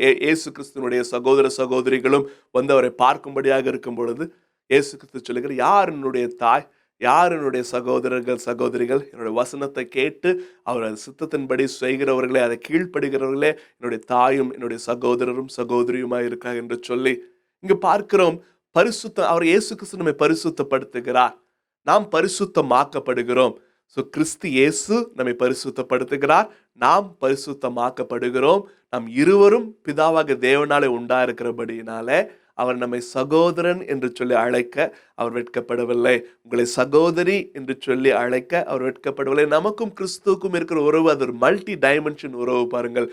இயேசு கிறிஸ்துவனுடைய சகோதர சகோதரிகளும் வந்து அவரை பார்க்கும்படியாக இருக்கும் பொழுது இயேசு கிறிஸ்து சொல்லுகிற, யார் என்னுடைய தாய், யார் என்னுடைய சகோதரர்கள் சகோதரிகள்? என்னுடைய வசனத்தை கேட்டு அவர் சித்தத்தின்படி செய்கிறவர்களே, அதை கீழ்ப்படுகிறவர்களே என்னுடைய தாயும் என்னுடைய சகோதரரும் சகோதரியுமாய் இருக்கார் என்று சொல்லி இங்கு பார்க்கிறோம். அவர் இயேசு கிறிஸ்து நம்மை பரிசுத்தப்படுத்துகிறார், நாம் பரிசுத்தமாக்கப்படுகிறோம். கிறிஸ்து இயேசு நம்மை பரிசுத்தப்படுத்துகிறார், நாம் பரிசுத்தமாக்கப்படுகிறோம். நாம் இருவரும் பிதாவாக தேவனாலே உண்டாயிருக்கிறபடியினாலே அவர் நம்மை சகோதரன் என்று சொல்லி அழைக்க அவர் வெட்கப்படவில்லை. உங்களை சகோதரி என்று சொல்லி அழைக்க அவர் வெட்கப்படவில்லை. நமக்கும் கிறிஸ்துவுக்கும் இருக்கிற உறவு அது ஒரு மல்டி டைமென்ஷன் உறவு. பாருங்கள்,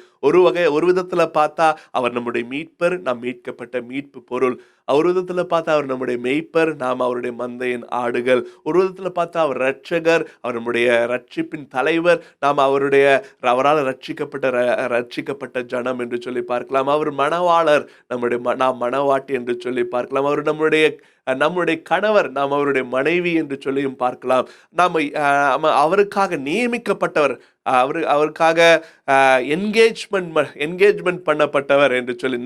ஒரு விதத்துல பார்த்தா அவர் நம்முடைய மீட்பர், நாம் மீட்கப்பட்ட மீட்பு பொருள். ஒரு விதத்துல பார்த்தா அவர் நம்முடைய மெய்ப்பர், நாம் அவருடைய மந்தையின் ஆடுகள். ஒரு விதத்துல பார்த்தா அவர் ரட்சகர், அவர் நம்முடைய ரட்சிப்பின் தலைவர், நாம் அவரால் ரட்சிக்கப்பட்ட ஜனம் என்று சொல்லி பார்க்கலாம். அவர் மணவாளர், நாம் மணவாட்டி என்று சொல்லி பார்க்கலாம். அவர் நம்முடைய கணவர், நாம் அவருடைய மனைவி என்று சொல்லியும் பார்க்கலாம். நாம் அவருக்காக நியமிக்கப்பட்டவர், அவருக்காக என்கேஜ்மெண்ட் பண்ணப்பட்டவர் என்று சொல்லி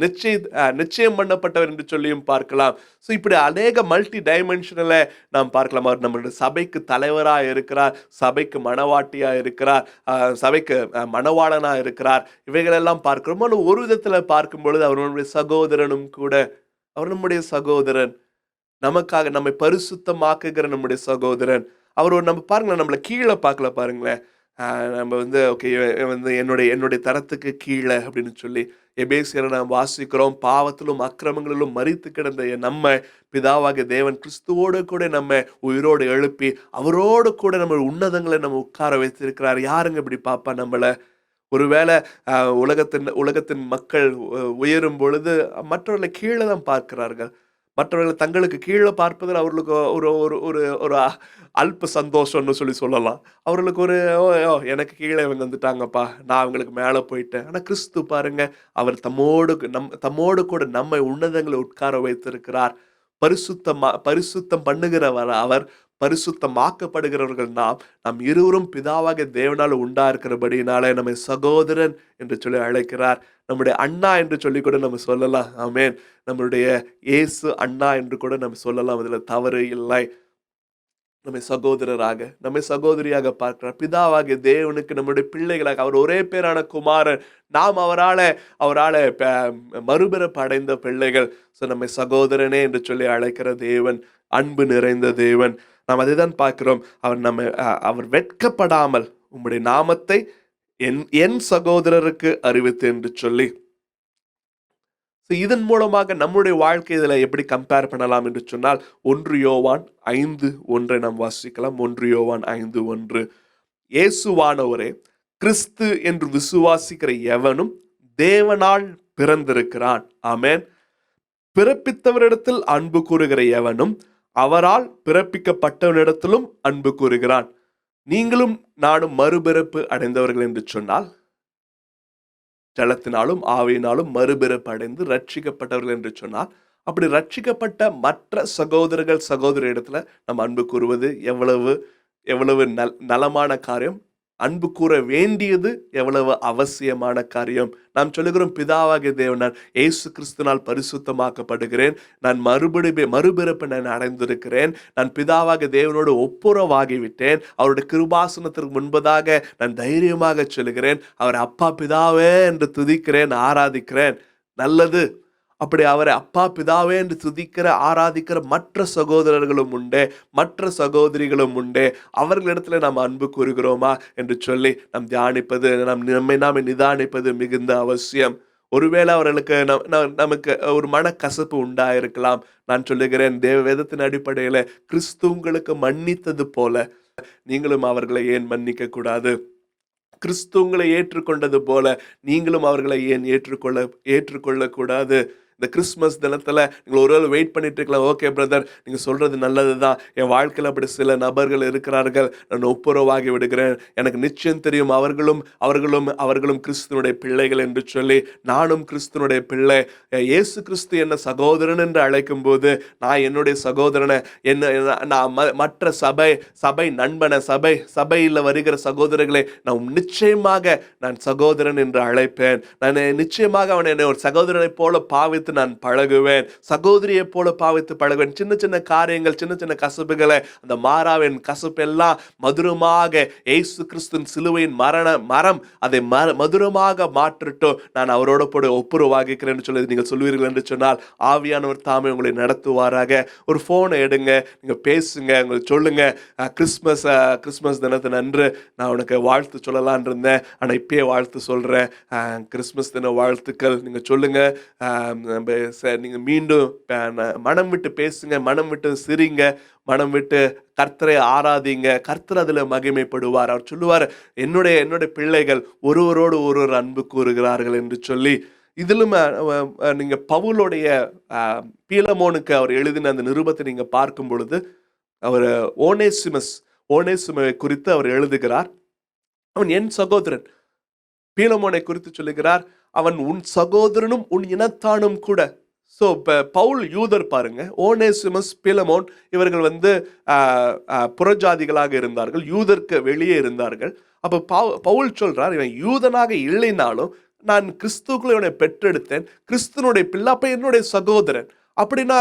நிச்சயம் பண்ணப்பட்டவர் என்று சொல்லியும் பார்க்கலாம். ஸோ இப்படி அநேக மல்டி டைமென்ஷனில் நாம் பார்க்கலாம். அவர் நம்மளுடைய சபைக்கு தலைவராக இருக்கிறார், சபைக்கு மணவாட்டியாக இருக்கிறார், சபைக்கு மணவாளனாக இருக்கிறார். இவைகளெல்லாம் பார்க்கிறோம். ஆனால் ஒரு விதத்தில் பார்க்கும் பொழுது அவர் நம்முடைய சகோதரனும் கூட. அவர் நம்முடைய சகோதரன், நமக்காக நம்மை பரிசுத்தமாக்குகிற நம்முடைய சகோதரன். அவர் நம்ம பாருங்களேன், நம்மளை கீழே பார்க்கல. பாருங்களேன், நம்ம ஓகே என்னுடைய தரத்துக்கு கீழே அப்படின்னு சொல்லி எபேசியரை நாம் வாசிக்கிறோம். பாவத்திலும் அக்கிரமங்களிலும் மரித்து கிடந்த நம்ம பிதாவாகிய தேவன் கிறிஸ்துவோடு கூட நம்ம உயிரோடு எழுப்பி அவரோடு கூட நம்ம உன்னதங்களை நம்ம உட்கார வைத்திருக்கிறார். யாருங்க இப்படி பாப்பா நம்மளை? ஒருவேளை உலகத்தின் மக்கள் உயரும் பொழுது மற்றவர்களை கீழே தான் பார்க்கிறார்கள். மற்றவர்களை தங்களுக்கு கீழே பார்ப்பதில் அவர்களுக்கு ஒரு அல்ப சந்தோஷம்னு சொல்லலாம். அவர்களுக்கு எனக்கு கீழே இவங்க வந்துட்டாங்கப்பா, நான் அவங்களுக்கு மேலே போயிட்டேன். ஆனால் கிறிஸ்து பாருங்க, அவர் தம்மோடு கூட நம்மை உன்னதங்களை உட்கார வைத்திருக்கிறார். பரிசுத்தம் பண்ணுகிறவர் அவர், பரிசுத்தமாக்கப்படுகிறவர்கள் நாம் இருவரும் பிதாவாக தேவனால் உண்டா இருக்கிறபடினாலே நம்மை சகோதரன் என்று சொல்லி அழைக்கிறார். நம்முடைய அண்ணா என்று சொல்லி கூட நம்ம சொல்லலாம். ஆமென். நம்மளுடைய இயேசு அண்ணா என்று கூட நம்ம சொல்லலாம். அதில் தவறு இல்லை. நம்மை சகோதரராக, நம்மை சகோதரியாக பார்க்கிறார். பிதாவாகிய தேவனுக்கு நம்முடைய பிள்ளைகளாக, அவர் ஒரே பேரான குமாரன், நாம் அவரால் மறுபிறப்பு அடைந்த பிள்ளைகள். ஸோ நம்மை சகோதரனே என்று சொல்லி அழைக்கிற தேவன், அன்பு நிறைந்த தேவன். நாம் அதை தான் பார்க்கிறோம். அவர் வெட்கப்படாமல் உம்முடைய நாமத்தை என் சகோதரருக்கு அறிவித்து என்று சொல்லி. இதன் மூலமாக நம்முடைய வாழ்க்கை இதில் எப்படி கம்பேர் பண்ணலாம் என்று சொன்னால், 1 யோவான் 5:1 நாம் வாசிக்கலாம். 1 யோவான் 5:1, இயேசுவானவரே கிறிஸ்து என்று விசுவாசிக்கிற எவனும் தேவனால் பிறந்திருக்கிறான். ஆமென். பிறப்பித்தவரிடத்தில் அன்பு கூறுகிற எவனும் அவரால் பிறப்பிக்கப்பட்டவனிடத்திலும் அன்பு கூறுகிறான். நீங்களும் நானும் மறுபிறப்பு அடைந்தவர்கள் என்று சொன்னால், ஜலத்தினாலும் ஆவியினாலும் மறுபிறப்பு அடைந்து ரட்சிக்கப்பட்டவர்கள் என்று சொன்னால், அப்படி ரட்சிக்கப்பட்ட மற்ற சகோதரர்கள் சகோதரி இடத்துல நம்ம அன்பு கூறுவது எவ்வளவு நலமான காரியம். அன்பு கூற வேண்டியது எவ்வளவு அவசியமான காரியம். நாம் சொல்லுகிறோம், பிதாவாகிய தேவனால் இயேசு கிறிஸ்துனால் பரிசுத்தமாக்கப்படுகிறேன், நான் மறுபிறப்பு நான் அடைந்திருக்கிறேன், நான் பிதாவாகிய தேவனோடு ஒப்புரவாகிவிட்டேன், அவருடைய கிருபாசனத்திற்கு முன்பதாக நான் தைரியமாக சொல்லுகிறேன், அவர் அப்பா பிதாவே என்று துதிக்கிறேன், ஆராதிக்கிறேன். நல்லது. அப்படி அவரை அப்பா பிதாவே என்று துதிக்கிற ஆராதிக்கிற மற்ற சகோதரர்களும் உண்டே, மற்ற சகோதரிகளும் உண்டே. அவர்களிடத்துல நாம் அன்பு கூறுகிறோமா என்று சொல்லி நாம் தியானிப்பது, நம்மை நிதானிப்பது மிகுந்த அவசியம். ஒருவேளை அவர்களுக்கு நமக்கு ஒரு மனக்கசப்பு உண்டாயிருக்கலாம். நான் சொல்லுகிறேன், தேவ வேதத்தின் அடிப்படையில கிறிஸ்து உங்களுக்கு மன்னித்தது போல நீங்களும் அவர்களை ஏன் மன்னிக்க கூடாது? கிறிஸ்து உங்களை ஏற்றுக்கொண்டது போல நீங்களும் அவர்களை ஏன் ஏற்றுக்கொள்ள கூடாது? இந்த கிறிஸ்மஸ் தினத்துல நீங்கள் ஒருவேளை வெயிட் பண்ணிட்டு இருக்கலாம். ஓகே பிரதர், நீங்க சொல்றது நல்லதுதான், என் வாழ்க்கையில் அப்படி சில நபர்கள் இருக்கிறார்கள், நான் ஒப்புரவாகி விடுகிறேன், எனக்கு நிச்சயம் தெரியும் அவர்களும் கிறிஸ்துவனுடைய பிள்ளைகள் என்று சொல்லி, நானும் கிறிஸ்துவனுடைய பிள்ளை, இயேசு கிறிஸ்து என்ன சகோதரன் என்று அழைக்கும் போது நான் என்னுடைய சகோதரனை, நான் மற்ற சபை நண்பனை, சபையில் வருகிற சகோதரர்களை நான் நிச்சயமாக நான் சகோதரன் என்று அழைப்பேன். நான் நிச்சயமாக அவனை என்னை ஒரு சகோதரனை போல பாவித்து நான் பழகுவேன், சகோதரியை போல பாவித்து பழகுவேன். சின்ன சின்ன காரியங்கள், சின்ன சின்ன கசப்புகளை, அந்த மாறாவின் கசப்பெல்லாம் மதுரமாக இயேசு கிறிஸ்துவின் சிலுவையின் மரம் அதை மதுரமாக மாற்றட்டும், நான் அவரோட போட ஒப்புரவாகிக்கிறேன்னு சொல்லி நீங்கள் சொல்வீர்கள் என்று சொன்னால் ஆவியானவர் தாமே உங்களை நடத்துவாராக. ஒரு போனை எடுங்க, நீங்க பேசுங்க, உங்களுக்கு சொல்லுங்க, கிறிஸ்மஸ் தினத்தின் அன்று நான் உனக்கு வாழ்த்து சொல்லலான் இருந்தேன், ஆனா இப்பயே வாழ்த்து சொல்றேன், கிறிஸ்மஸ் தின வாழ்த்துக்கள் நீங்க சொல்லுங்க. நீங்க மீண்டும் மனம் விட்டு பேசுங்க, மனம் விட்டு சிரிங்க, மனம் விட்டு கர்த்தரை ஆராதிங்க, கர்த்தர் அதுல மகிமைப்படுவார். அவர் சொல்லுவார், என்னுடைய பிள்ளைகள் ஒருவரோடு ஒருவர் அன்பு கூறுகிறார்கள் என்று சொல்லி. இதிலும் நீங்க பவுலுடைய பீலமோனுக்கு அவர் எழுதின அந்த நிருபத்தை நீங்க பார்க்கும் பொழுது, அவர் ஓனேசிமை குறித்து அவர் எழுதுகிறார். அவன் என் சகோதரன். பீலமோனை குறித்து சொல்லுகிறார், அவன் உன் சகோதரனும் உன் இனத்தானும் கூட. ஸோ பவுல் யூதர் பாருங்க, ஓனேசிமஸ், பீலமோன் இவர்கள் புறஜாதிகளாக இருந்தார்கள், யூதருக்கு வெளியே இருந்தார்கள். அப்ப பவுல் சொல்றார், இவன் யூதனாக இல்லைனாலும் நான் கிறிஸ்துக்குள்ள இவனை பெற்றெடுத்தேன், கிறிஸ்துனுடைய பிள்ளை, அப்ப என்னுடைய சகோதரன். அப்படின்னா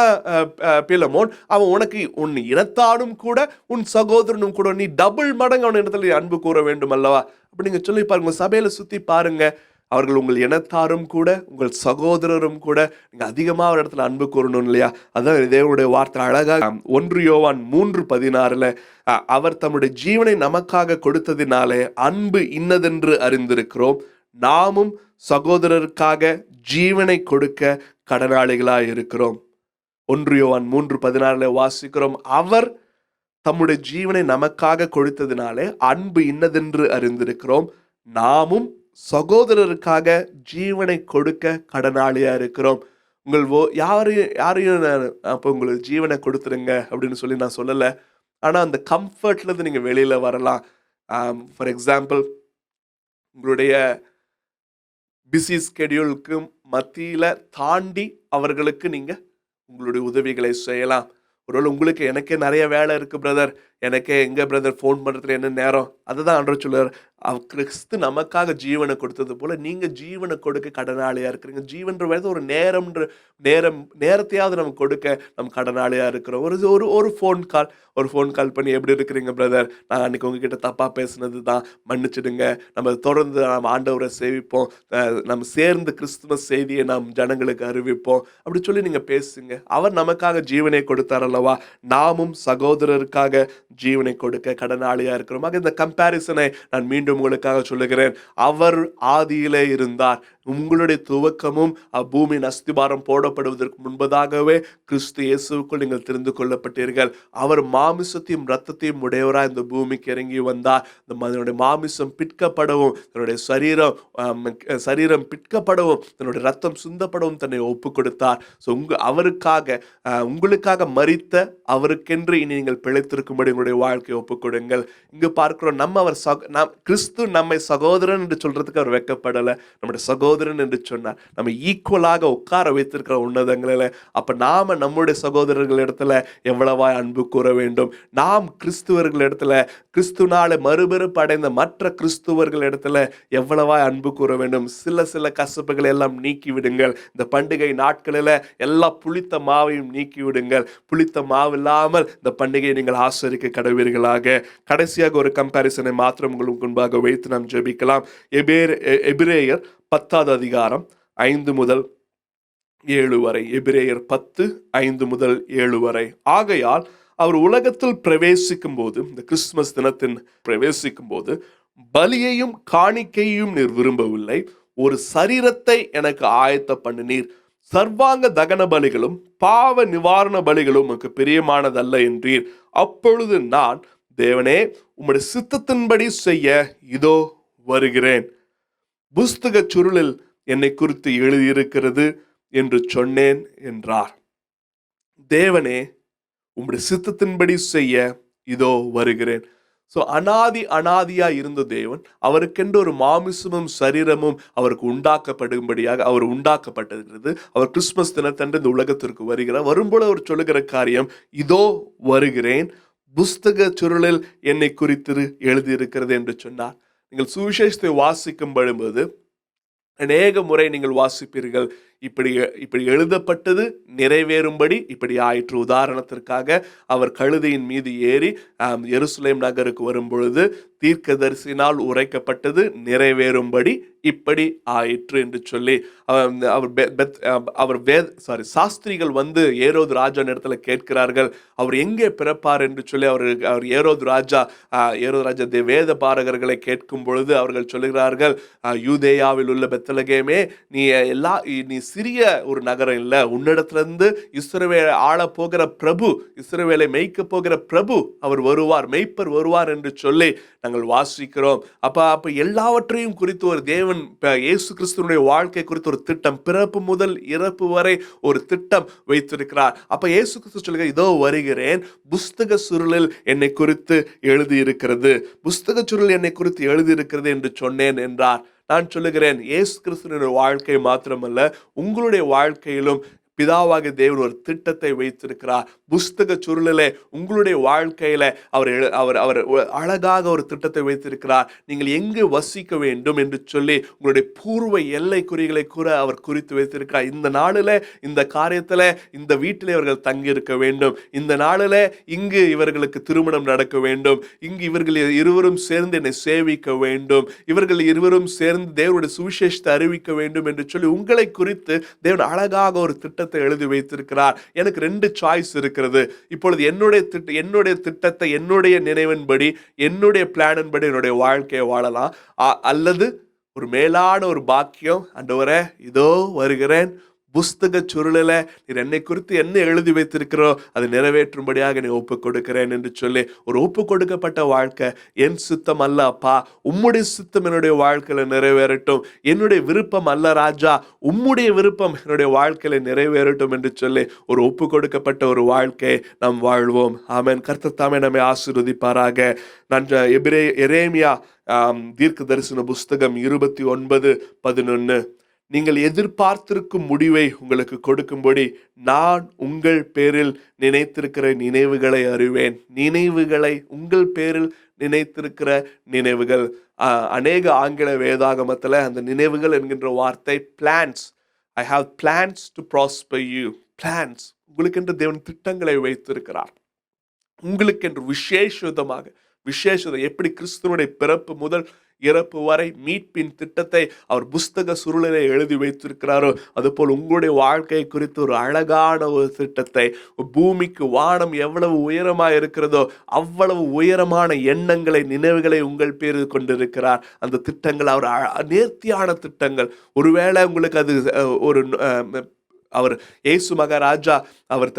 பீலமோன், அவன் உனக்கு உன் இனத்தானும் கூட உன் சகோதரனும் கூட, நீ டபுள் மடங்கு அவன் இடத்துல அன்பு கூற வேண்டும் அல்லவா? அப்படி நீங்க சொல்லி பாருங்க, சபையில சுத்தி பாருங்க, அவர்கள் உங்கள் இனத்தாரும் கூட உங்கள் சகோதரரும் கூட நீங்க அதிகமா ஒரு இடத்துல அன்பு கூறணும் இல்லையா? அதான் தேவனுடைய வார்த்தை அழகா 1 யோவான் 3:16 அவர் தம்முடைய ஜீவனை நமக்காக கொடுத்ததினாலே அன்பு இன்னதென்று அறிந்திருக்கிறோம், நாமும் சகோதரருக்காக ஜீவனை கொடுக்க கடனாளிகளாய் இருக்கிறோம். 1 யோவான் 3:16 வாசிக்கிறோம், அவர் தம்முடைய ஜீவனை நமக்காக கொடுத்ததினாலே அன்பு இன்னதென்று அறிந்திருக்கிறோம், நாமும் சகோதரருக்காக ஜீவனை கொடுக்க கடனாளியா இருக்கிறோம். யாரையும் அப்போ உங்களுக்கு ஜீவனை கொடுத்துருங்க அப்படின்னு சொல்லி நான் சொல்லலை. ஆனா அந்த கம்ஃபர்ட்ல இருந்து நீங்க வெளியில வரலாம். ஃபார் எக்ஸாம்பிள், உங்களுடைய பிஸி ஸ்கெடியூலுக்கு மத்தியில தாண்டி அவர்களுக்கு நீங்க உங்களுடைய உதவிகளை செய்யலாம். ஒருவேளை உங்களுக்கு, எனக்கே நிறைய வேலை இருக்கு பிரதர், எனக்கே எங்க பிரதர் ஃபோன் பண்றதுல என்ன நேரம், அதுதான் ஆண்டவர் சொல்றார், கிறிஸ்து நமக்காக ஜீவனை கொடுத்தது போல நீங்க ஜீவனை கொடுக்க கடனாளியா இருக்கிறீங்க. ஜீவன்ற ஒரு நேரத்தையாவது நம்ம கொடுக்க நம்ம கடனாளியா இருக்கிறோம். ஒரு ஃபோன் கால் பண்ணி, எப்படி இருக்கிறீங்க பிரதர், நான் அன்னைக்கு உங்ககிட்ட தப்பா பேசுனது தான், மன்னிச்சிடுங்க, நம்ம தொடர்ந்து நாம் ஆண்டவரை சேவிப்போம், நம்ம சேர்ந்து கிறிஸ்துமஸ் செய்தியை நாம் ஜனங்களுக்கு அறிவிப்போம் அப்படி சொல்லி நீங்க பேசுங்க. அவர் நமக்காக ஜீவனை கொடுத்தார் அல்லவா? நாமும் சகோதரருக்காக ஜீவனை கொடுக்க கடனாளியா இருக்கிறோம். இந்த கம்பேரிசனை நான் மீண்டும் உங்களுக்காக சொல்லுகிறேன். அவர் ஆதியிலே இருந்தார், உங்களுடைய துவக்கமும் பூமியின் அஸ்திபாரம் போடப்படுவதற்கு முன்பதாகவே கிறிஸ்து இயேசுக்குள் நீங்கள் தெரிந்து கொள்ளப்பட்டீர்கள். அவர் மாமிசத்தையும் இரத்தத்தையும் உடையவராய் இந்த பூமிக்கு இறங்கி வந்தார். அதனுடைய மாமிசம் பிற்கப்படவும், தன்னுடைய சரீரம் பிற்கப்படவும், தன்னுடைய ரத்தம் சிந்தப்படவும் தன்னை ஒப்பு கொடுத்தார். அவருக்காக, உங்களுக்காக மரித்த அவருக்கென்று இனி நீங்கள் பிழைத்திருக்கும்படி உங்களுடைய வாழ்க்கையை ஒப்புக் கொடுங்கள். இங்கு பார்க்கிறோம், கிறிஸ்து நம்மை சகோதரன் என்று சொல்றதுக்கு அவர் வெட்கப்படலை. நம்முடைய சகோதரன் என்று சொன்னார். நம்ம ஈக்குவலாக உட்கார வைத்திருக்கிற உன்னதங்களில், அப்ப நாம நம்முடைய சகோதரர்கள் இடத்துல எவ்வளவாய் அன்பு கூற வேண்டும். நாம் கிறிஸ்துவர்கள் இடத்துல, கிறிஸ்துனால மறுபிறப்பு அடைந்த மற்ற கிறிஸ்துவர்கள் இடத்துல எவ்வளவாய் அன்பு கூற வேண்டும். சில கசப்புகளை எல்லாம் நீக்கி விடுங்கள். இந்த பண்டிகை நாட்களில் எல்லா புளித்த மாவையும் நீக்கி விடுங்கள். புளித்த மாவு இல்லாமல் இந்த பண்டிகையை நீங்கள் ஆசரிக்க கடவீர்களாக. கடைசியாக ஒரு கம்பாரிசனை மாத்திரம் உங்களுக்கு முன்பாக வைத்து நாம் ஜெபிக்கலாம். எபிரேயர் 10வது அதிகாரம் 5 முதல் 7 வரை. எபிரேயர் 10, 5 முதல் 7 வரை. ஆகையால் அவர் உலகத்தில் பிரவேசிக்கும் போது, இந்த கிறிஸ்துமஸ் தினத்தின் பிரவேசிக்கும் போது, பலியையும் காணிக்கையும் நீர் விரும்பவில்லை, ஒரு சரீரத்தை எனக்கு ஆயத்த பண்ணினீர். சர்வாங்க தகன பலிகளும் பாவ நிவாரண பலிகளும் உமக்கு பிரியமானதல்ல என்றீர். அப்பொழுது நான், தேவனே, உம்முடைய சித்தத்தின்படி செய்ய இதோ வருகிறேன். புஸ்தக சுருளில் என்னை குறித்து எழுதியிருக்கிறது என்று சொன்னேன் என்றார். தேவனே, உம்முடைய சித்தத்தின்படி செய்ய இதோ வருகிறேன். அனாதியா இருந்த தேவன் அவருக்கென்று ஒரு மாமிசமும் சரீரமும் அவருக்கு உண்டாக்கப்படும்படியாக அவர் உண்டாக்கப்பட்டிருக்கிறது. அவர் கிறிஸ்துமஸ் தினத்தன்று இந்த உலகத்திற்கு வருகிறார். வரும்போது அவர் சொல்லுகிற காரியம், இதோ வருகிறேன், புஸ்தக சுருளில் என்னை குறித்து எழுதியிருக்கிறது என்று சொன்னார். நீங்கள் சுவிசேஷத்தை வாசிக்கும் பொழுது அநேக முறை நீங்கள் வாசிப்பீர்கள், இப்படி எழுதப்பட்டது நிறைவேறும்படி இப்படி ஆயிற்று. உதாரணத்திற்காக, அவர் கழுதையின் மீது ஏறி எருசலேம் நகருக்கு வரும் பொழுது தீர்க்கதரிசினால் உரைக்கப்பட்டது நிறைவேறும்படி இப்படி ஆயிற்று என்று சொல்லி சாஸ்திரிகள் வந்து ஏரோது ராஜா இடத்துல கேட்கிறார்கள், அவர் எங்கே பிறப்பார் என்று சொல்லி. அவர் ஏரோது ராஜா வேத பாரகர்களை கேட்கும் பொழுது அவர்கள் சொல்லுகிறார்கள், யூதேயாவில் உள்ள பெத்லகேமே, நீ சிறிய ஒரு நகரம் இல்லை, உன்னிடத்திலிருந்து இஸ்ரவேலை ஆள போகிற பிரபு, இஸ்ரவேலை மேய்க்க போகிற பிரபு அவர் வருவார், மேய்ப்பர் வருவார் என்று சொல்லி நாங்கள் வாசிக்கிறோம். அப்ப எல்லாவற்றையும் குறித்து ஒரு தேவன் இயேசு கிறிஸ்துவினுடைய வாழ்க்கை குறித்து ஒரு திட்டம், பிறப்பு முதல் இறப்பு வரை ஒரு திட்டம் வைத்திருக்கிறார். அப்ப இயேசு கிறிஸ்து சொல்லுங்க, இதோ வருகிறேன், புஸ்தக சுருளில் என்னை குறித்து எழுதியிருக்கிறது, புஸ்தக சுருளில் என்னை குறித்து எழுதியிருக்கிறது என்று சொன்னேன் என்றார். நான் சொல்லுகிறேன், இயேசு கிறிஸ்துவினுடைய வாழ்க்கை மாத்திரமல்ல, உங்களுடைய வாழ்க்கையிலும் பிதாவாகிய தேவன் ஒரு திட்டத்தை வைத்திருக்கிறார். புஸ்தக சுருளிலே உங்களுடைய வாழ்க்கையில அவர் அழகாக ஒரு திட்டத்தை வைத்திருக்கிறார். நீங்கள் எங்கு வசிக்க வேண்டும் என்று சொல்லி உங்களுடைய பூர்வ எல்லை குறிகளை கூட அவர் குறித்து வைத்திருக்கிறார். இந்த நாளில இந்த காரியத்துல இந்த வீட்டிலே இவர்கள் தங்கியிருக்க வேண்டும், இந்த நாளில இங்கு இவர்களுக்கு திருமணம் நடக்க வேண்டும், இங்கு இவர்கள் இருவரும் சேர்ந்து என்னை சேவிக்க வேண்டும், இவர்கள் இருவரும் சேர்ந்து தேவனுடைய சுவிசேஷத்தை அறிவிக்க வேண்டும் என்று சொல்லி உங்களை குறித்து தேவன் அழகாக ஒரு திட்டத்தை எழுதி வைத்திருக்கிறார். எனக்கு 2 சாய்ஸ் இருக்கிறது. இப்பொழுது என்னுடைய திட்டத்தை, என்னுடைய நினைவின்படி, என்னுடைய பிளானின்படி என்னுடைய வாழ்க்கையை வாழலாம். அல்லது ஒரு மேலான ஒரு பாக்கியம், ஆண்டவரே இதோ வருகிறேன், புஸ்தக சுருளில நீர் என்னை குறித்து என்ன எழுதி வைத்திருக்கிறோ அதை நிறைவேற்றும்படியாக நீ ஒப்பு கொடுக்கிறேன் என்று சொல்லி ஒரு ஒப்பு கொடுக்கப்பட்ட வாழ்க்கை. என் சித்தம் அல்ல அப்பா, உம்முடைய சித்தம் என்னுடைய வாழ்க்கையில நிறைவேறட்டும், என்னுடைய விருப்பம் அல்ல ராஜா, உம்முடைய விருப்பம் என்னுடைய வாழ்க்கையில நிறைவேறட்டும் என்று சொல்லி ஒரு ஒப்பு கொடுக்கப்பட்ட ஒரு வாழ்க்கை நாம் வாழ்வோம். ஆமென். கர்த்தர் தாமே நம்மை ஆசீர்வதிப்பாராக. நான் எரேமியா தீர்க்க தரிசன புஸ்தகம் 29:11, நீங்கள் எதிர்பார்த்திருக்கும் முடிவை உங்களுக்கு கொடுக்கும்படி நான் உங்கள் பேரில் நினைத்திருக்கிற நினைவுகளை அறிவேன். நினைவுகளை, உங்கள் பேரில் நினைத்திருக்கிற நினைவுகள். அநேக ஆங்கில வேதாகமத்தில் அந்த நினைவுகள் என்கின்ற வார்த்தை plans. I have plans to prosper you. Plans, உங்களுக்கென்று தேவன் திட்டங்களை வைத்திருக்கிறார். உங்களுக்கென்று விசேஷமாக எப்படி கிறிஸ்துவனுடைய பிறப்பு முதல் இறப்பு வரை மீட்பின் திட்டத்தை அவர் புஸ்தக சுருளிலே எழுதி வைத்திருக்கிறாரோ, அதுபோல் உங்களுடைய வாழ்க்கை குறித்து ஒரு அழகான ஒரு திட்டத்தை, பூமிக்கு வானம் எவ்வளவு உயரமாக இருக்கிறதோ அவ்வளவு உயரமான எண்ணங்களை, நினைவுகளை உங்கள் பேரில் கொண்டிருக்கிறார். அந்த திட்டங்கள் அவர் நேர்த்தியான திட்டங்கள். ஒருவேளை உங்களுக்கு அது ஒரு அவர் இயேசு மகாராஜா அவர்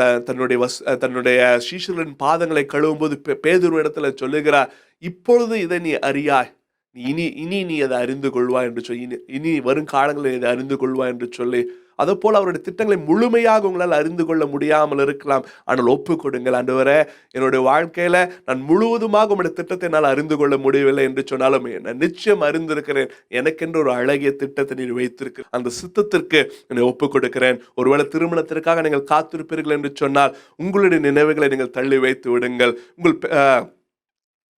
தன்னுடைய சீஷர்களின் பாதங்களை கழுவும் போது பேதுரு இடத்துல சொல்லுகிறார், இப்பொழுது இதை நீ அறியாய், இனி நீ அதை அறிந்து கொள்வாய் என்று சொல்லி, இனி வரும் காலங்களில் இதை அறிந்து கொள்வாய் என்று சொல்லி அதே போல அவருடைய திட்டங்களை முழுமையாக உங்களால் அறிந்து கொள்ள முடியாமல் இருக்கலாம். ஆனால் ஒப்பு கொடுங்கள், ஆண்டவரே என்னுடைய வாழ்க்கையில நான் முழுவதுமாக உங்களுடைய திட்டத்தை என்னால் அறிந்து கொள்ள முடியவில்லை என்று சொன்னாலும் நான் நிச்சயம் அறிந்திருக்கிறேன், எனக்கென்று ஒரு அழகிய திட்டத்தை நீர் வைத்திருக்கு, அந்த சித்தத்திற்கு என்னை ஒப்பு கொடுக்கிறேன். ஒருவேளை திருமணத்திற்காக நீங்கள் காத்திருப்பீர்கள் என்று சொன்னால் உங்களுடைய நினைவுகளை நீங்கள் தள்ளி வைத்து விடுங்கள்.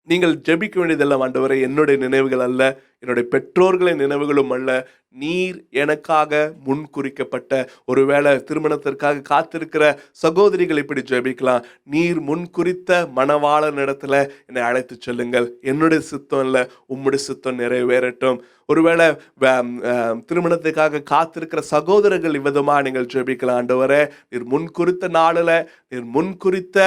நீங்கள் ஜெபிக்க வேண்டியதெல்லாம், ஆண்டவரே என்னுடைய நினைவுகள் அல்ல, என்னுடைய பெற்றோர்களின் நினைவுகளும் அல்ல, நீர் எனக்காக முன்குறிக்கப்பட்ட, ஒருவேளை திருமணத்திற்காக காத்திருக்கிற சகோதரிகள் இப்படி ஜெபிக்கலாம், நீர் முன்குறித்த மணவாளன் இடத்துல என்னை அழைத்து செல்லுங்கள், என்னுடைய சித்தம் இல்லை உம்முடைய சித்தம் நிறைவேறட்டும். ஒருவேளை திருமணத்துக்காக காத்திருக்கிற சகோதரர்கள் இவ்விதமா நீங்கள் ஜெபிக்கலாம், ஆண்டவரே நீர் முன்குறித்த நாளில் நீர் முன்குறித்த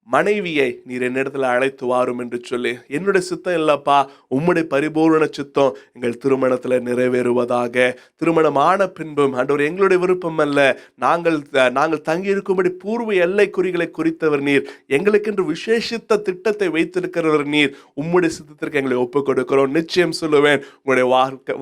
மனைவியை நீர் என்னிடத்துல அழைத்து வாரும் என்று சொல்லி, என்னுடைய சித்தம் இல்லப்பா உம்முடைய பரிபூர்ண சித்தம் எங்கள் திருமணத்துல நிறைவேறுவதாக. திருமணமான பின்பும் ஆண்டவர் எங்களுடைய விருப்பம் அல்ல, நாங்கள் தங்கி இருக்கும்படி பூர்வ எல்லை குறிகளை குறித்தவர் நீர், எங்களுக்கென்று விசேஷித்த திட்டத்தை வைத்திருக்கிறவர் நீர், உம்முடைய சித்தத்திற்கு எங்களை ஒப்புக் கொடுக்கிறோம். நிச்சயம் சொல்லுவேன் உங்களுடைய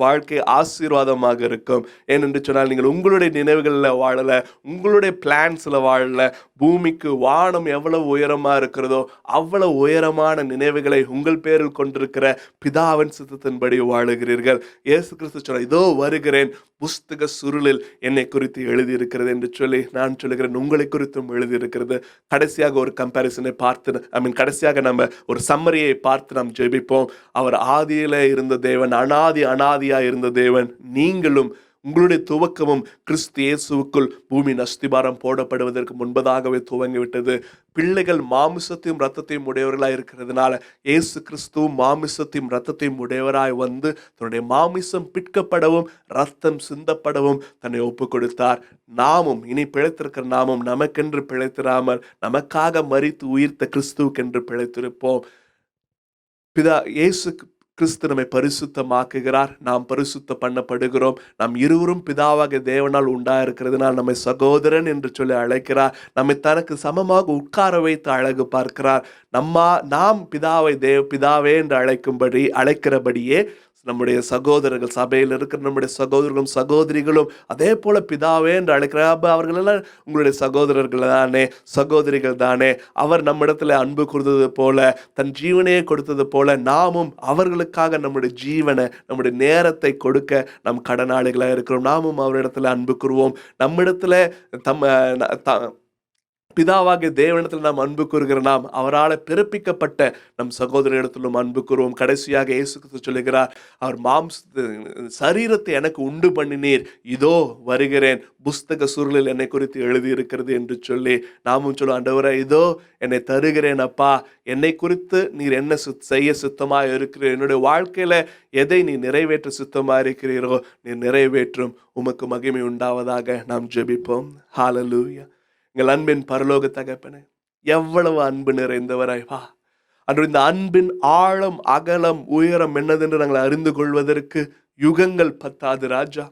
வாழ்க்கை ஆசீர்வாதமாக இருக்கும். ஏனென்று சொன்னால் நீங்கள் உங்களுடைய நினைவுகளில் வாழல, உங்களுடைய பிளான்ஸ்ல வாழல. பூமிக்கு வானம் எவ்வளவு உயரமா இருக்கிறதோ அவ்வளவு உயரமான நினைவுகளை உங்கள் பேரில் கொண்டிருக்கிற பிதாவின் சித்தத்தின்படி வாழுகிறீர்கள். இயேசு கிறிஸ்து சொன்னார், இதோ வருகிறேன், புஸ்தக சுருளில் என்னை குறித்து எழுதியிருக்கிறது என்று சொல்லி நான் சொல்லுகிறேன், உங்களை குறித்தும் எழுதியிருக்கிறது. கடைசியாக ஒரு கம்பேரிசனை பார்த்து கடைசியாக நம்ம ஒரு சம்மரியை பார்த்து நாம் ஜெபிப்போம். அவர் ஆதியில இருந்த தேவன், அனாதியா இருந்த தேவன், நீங்களும் உங்களுடைய துவக்கமும் கிறிஸ்து இயேசுவுக்குள் பூமியின் அஸ்திபாரம் போடப்படுவதற்கு முன்பதாகவே துவங்கிவிட்டது. பிள்ளைகள் மாமிசத்தையும் இரத்தத்தையும் உடையவர்களாய் இருக்கிறதுனால இயேசு கிறிஸ்துவும் மாமிசத்தையும் இரத்தத்தையும் உடையவராய் வந்து தன்னுடைய மாமிசம் பிற்கப்படவும் இரத்தம் சிந்தப்படவும் தன்னை ஒப்பு கொடுத்தார். நாமும் இனி பிழைத்திருக்கிற நாமும் நமக்கென்று பிழைத்திராமல் நமக்காக மரித்து உயிர்த்த கிறிஸ்துவுக்கென்று பிழைத்திருப்போம். பிதா இயேசு கிறிஸ்து நம்மை பரிசுத்தமாக்குகிறார், நாம் பரிசுத்த பண்ணப்படுகிறோம். நாம் இருவரும் பிதாவாக தேவனால் உண்டாயிருக்கிறதுனால் நம்மை சகோதரன் என்று சொல்லி அழைக்கிறார். நம்மை தனக்கு சமமாக உட்கார வைத்து அழகு பார்க்கிறார். நாம் பிதாவை பிதாவே என்று அழைக்கிறபடியே நம்முடைய சகோதரர்கள், சபையில் இருக்கிற நம்முடைய சகோதரர்களும் சகோதரிகளும் அதே போல பிதாவே என்று அழைக்கிறார். அவர்கள் எல்லாம் உங்களுடைய சகோதரர்கள் தானே, சகோதரிகள் தானே. அவர் நம்மிடத்துல அன்பு கொடுத்தது போல, தன் ஜீவனையே கொடுத்தது போல நாமும் அவர்களுக்காக நம்முடைய ஜீவனை, நம்முடைய நேரத்தை கொடுக்க நம் கடனாளிகளாக இருக்கிறோம். நாமும் அவரிடத்துல அன்பு கூறுவோம். நம்மிடத்துல பிதாவாகிய தேவனிடத்தில் நாம் அன்பு கூறுகிற நாம் அவரால் பிறப்பிக்கப்பட்ட நம் சகோதரிடத்திலும் அன்பு கூறுவோம். கடைசியாக இயேசு கிறிஸ்து சொல்லுகிறார், அவர் சரீரத்தை எனக்கு உண்டு பண்ணினீர், இதோ வருகிறேன், புஸ்தக சுருளில் என்னை குறித்து எழுதியிருக்கிறது என்று சொல்லி நாமும் சொல்லுவோம், ஆண்டவரே இதோ என்னை தருகிறேன் அப்பா, என்னை குறித்து நீர் என்ன செய்ய சித்தமாக இருக்கிறீர், என்னுடைய வாழ்க்கையில எதை நீ நிறைவேற்ற சித்தமாக இருக்கிறீரோ நீ நிறைவேற்றும். உமக்கு மகிமை உண்டாவதாக. நாம் ஜெபிப்போம். ஹல்லேலூயா. எங்கள் அன்பின் பரலோக தகப்பனே, எவ்வளவு அன்பு நிறைந்தவராய் வா. அன்று இந்த அன்பின் ஆழம் அகலம் உயரம் என்னதென்று நாங்கள் அறிந்து கொள்வதற்கு யுகங்கள் பத்தாது ராஜா.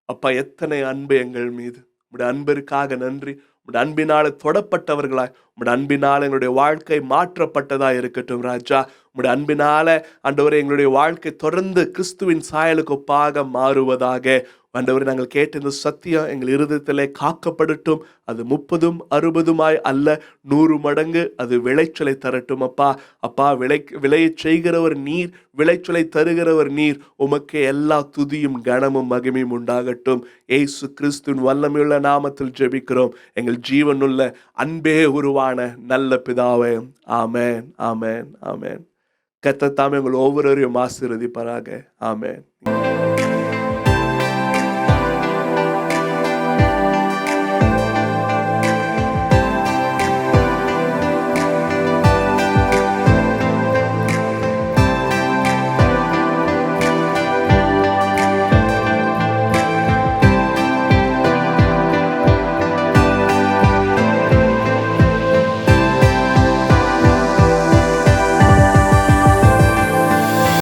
அப்பா, எத்தனை அன்பு எங்கள் மீது. உங்களுடைய அன்பிற்காக நன்றி. உங்களுடைய அன்பினால தொடப்பட்டவர்களாய், உங்களுடைய அன்பினால எங்களுடைய வாழ்க்கை மாற்றப்பட்டதா இருக்கட்டும் ராஜா. உங்களுடைய அன்பினால ஆண்டவரே எங்களுடைய வாழ்க்கை தொடர்ந்து கிறிஸ்துவின் சாயலுக்கு ஒப்பாக மாறுவதாக. ஆண்டவரே, நாங்கள் கேட்ட இந்த சத்தியம் எங்கள் இருதயத்திலே காக்கப்படட்டும். அது 30, 60 அல்ல, 100 மடங்கு அது விளைச்சலை தரட்டும். அப்பா, விளையை செய்கிறவர் நீர், விளைச்சலை தருகிறவர் நீர். உமக்கே எல்லா துதியும் கனமும் மகிமையும் உண்டாகட்டும். ஏசு கிறிஸ்துவின் வல்லமையுள்ள நாமத்தில் ஜெபிக்கிறோம் எங்கள் ஜீவனுள்ள அன்பே உருவான நல்ல பிதாவே. ஆமென், ஆமென், ஆமென். கர்த்தர் தாமே உங்கள் ஒவ்வொருவரையும் ஆசீர்வதிப்பாராக. ஆமென்.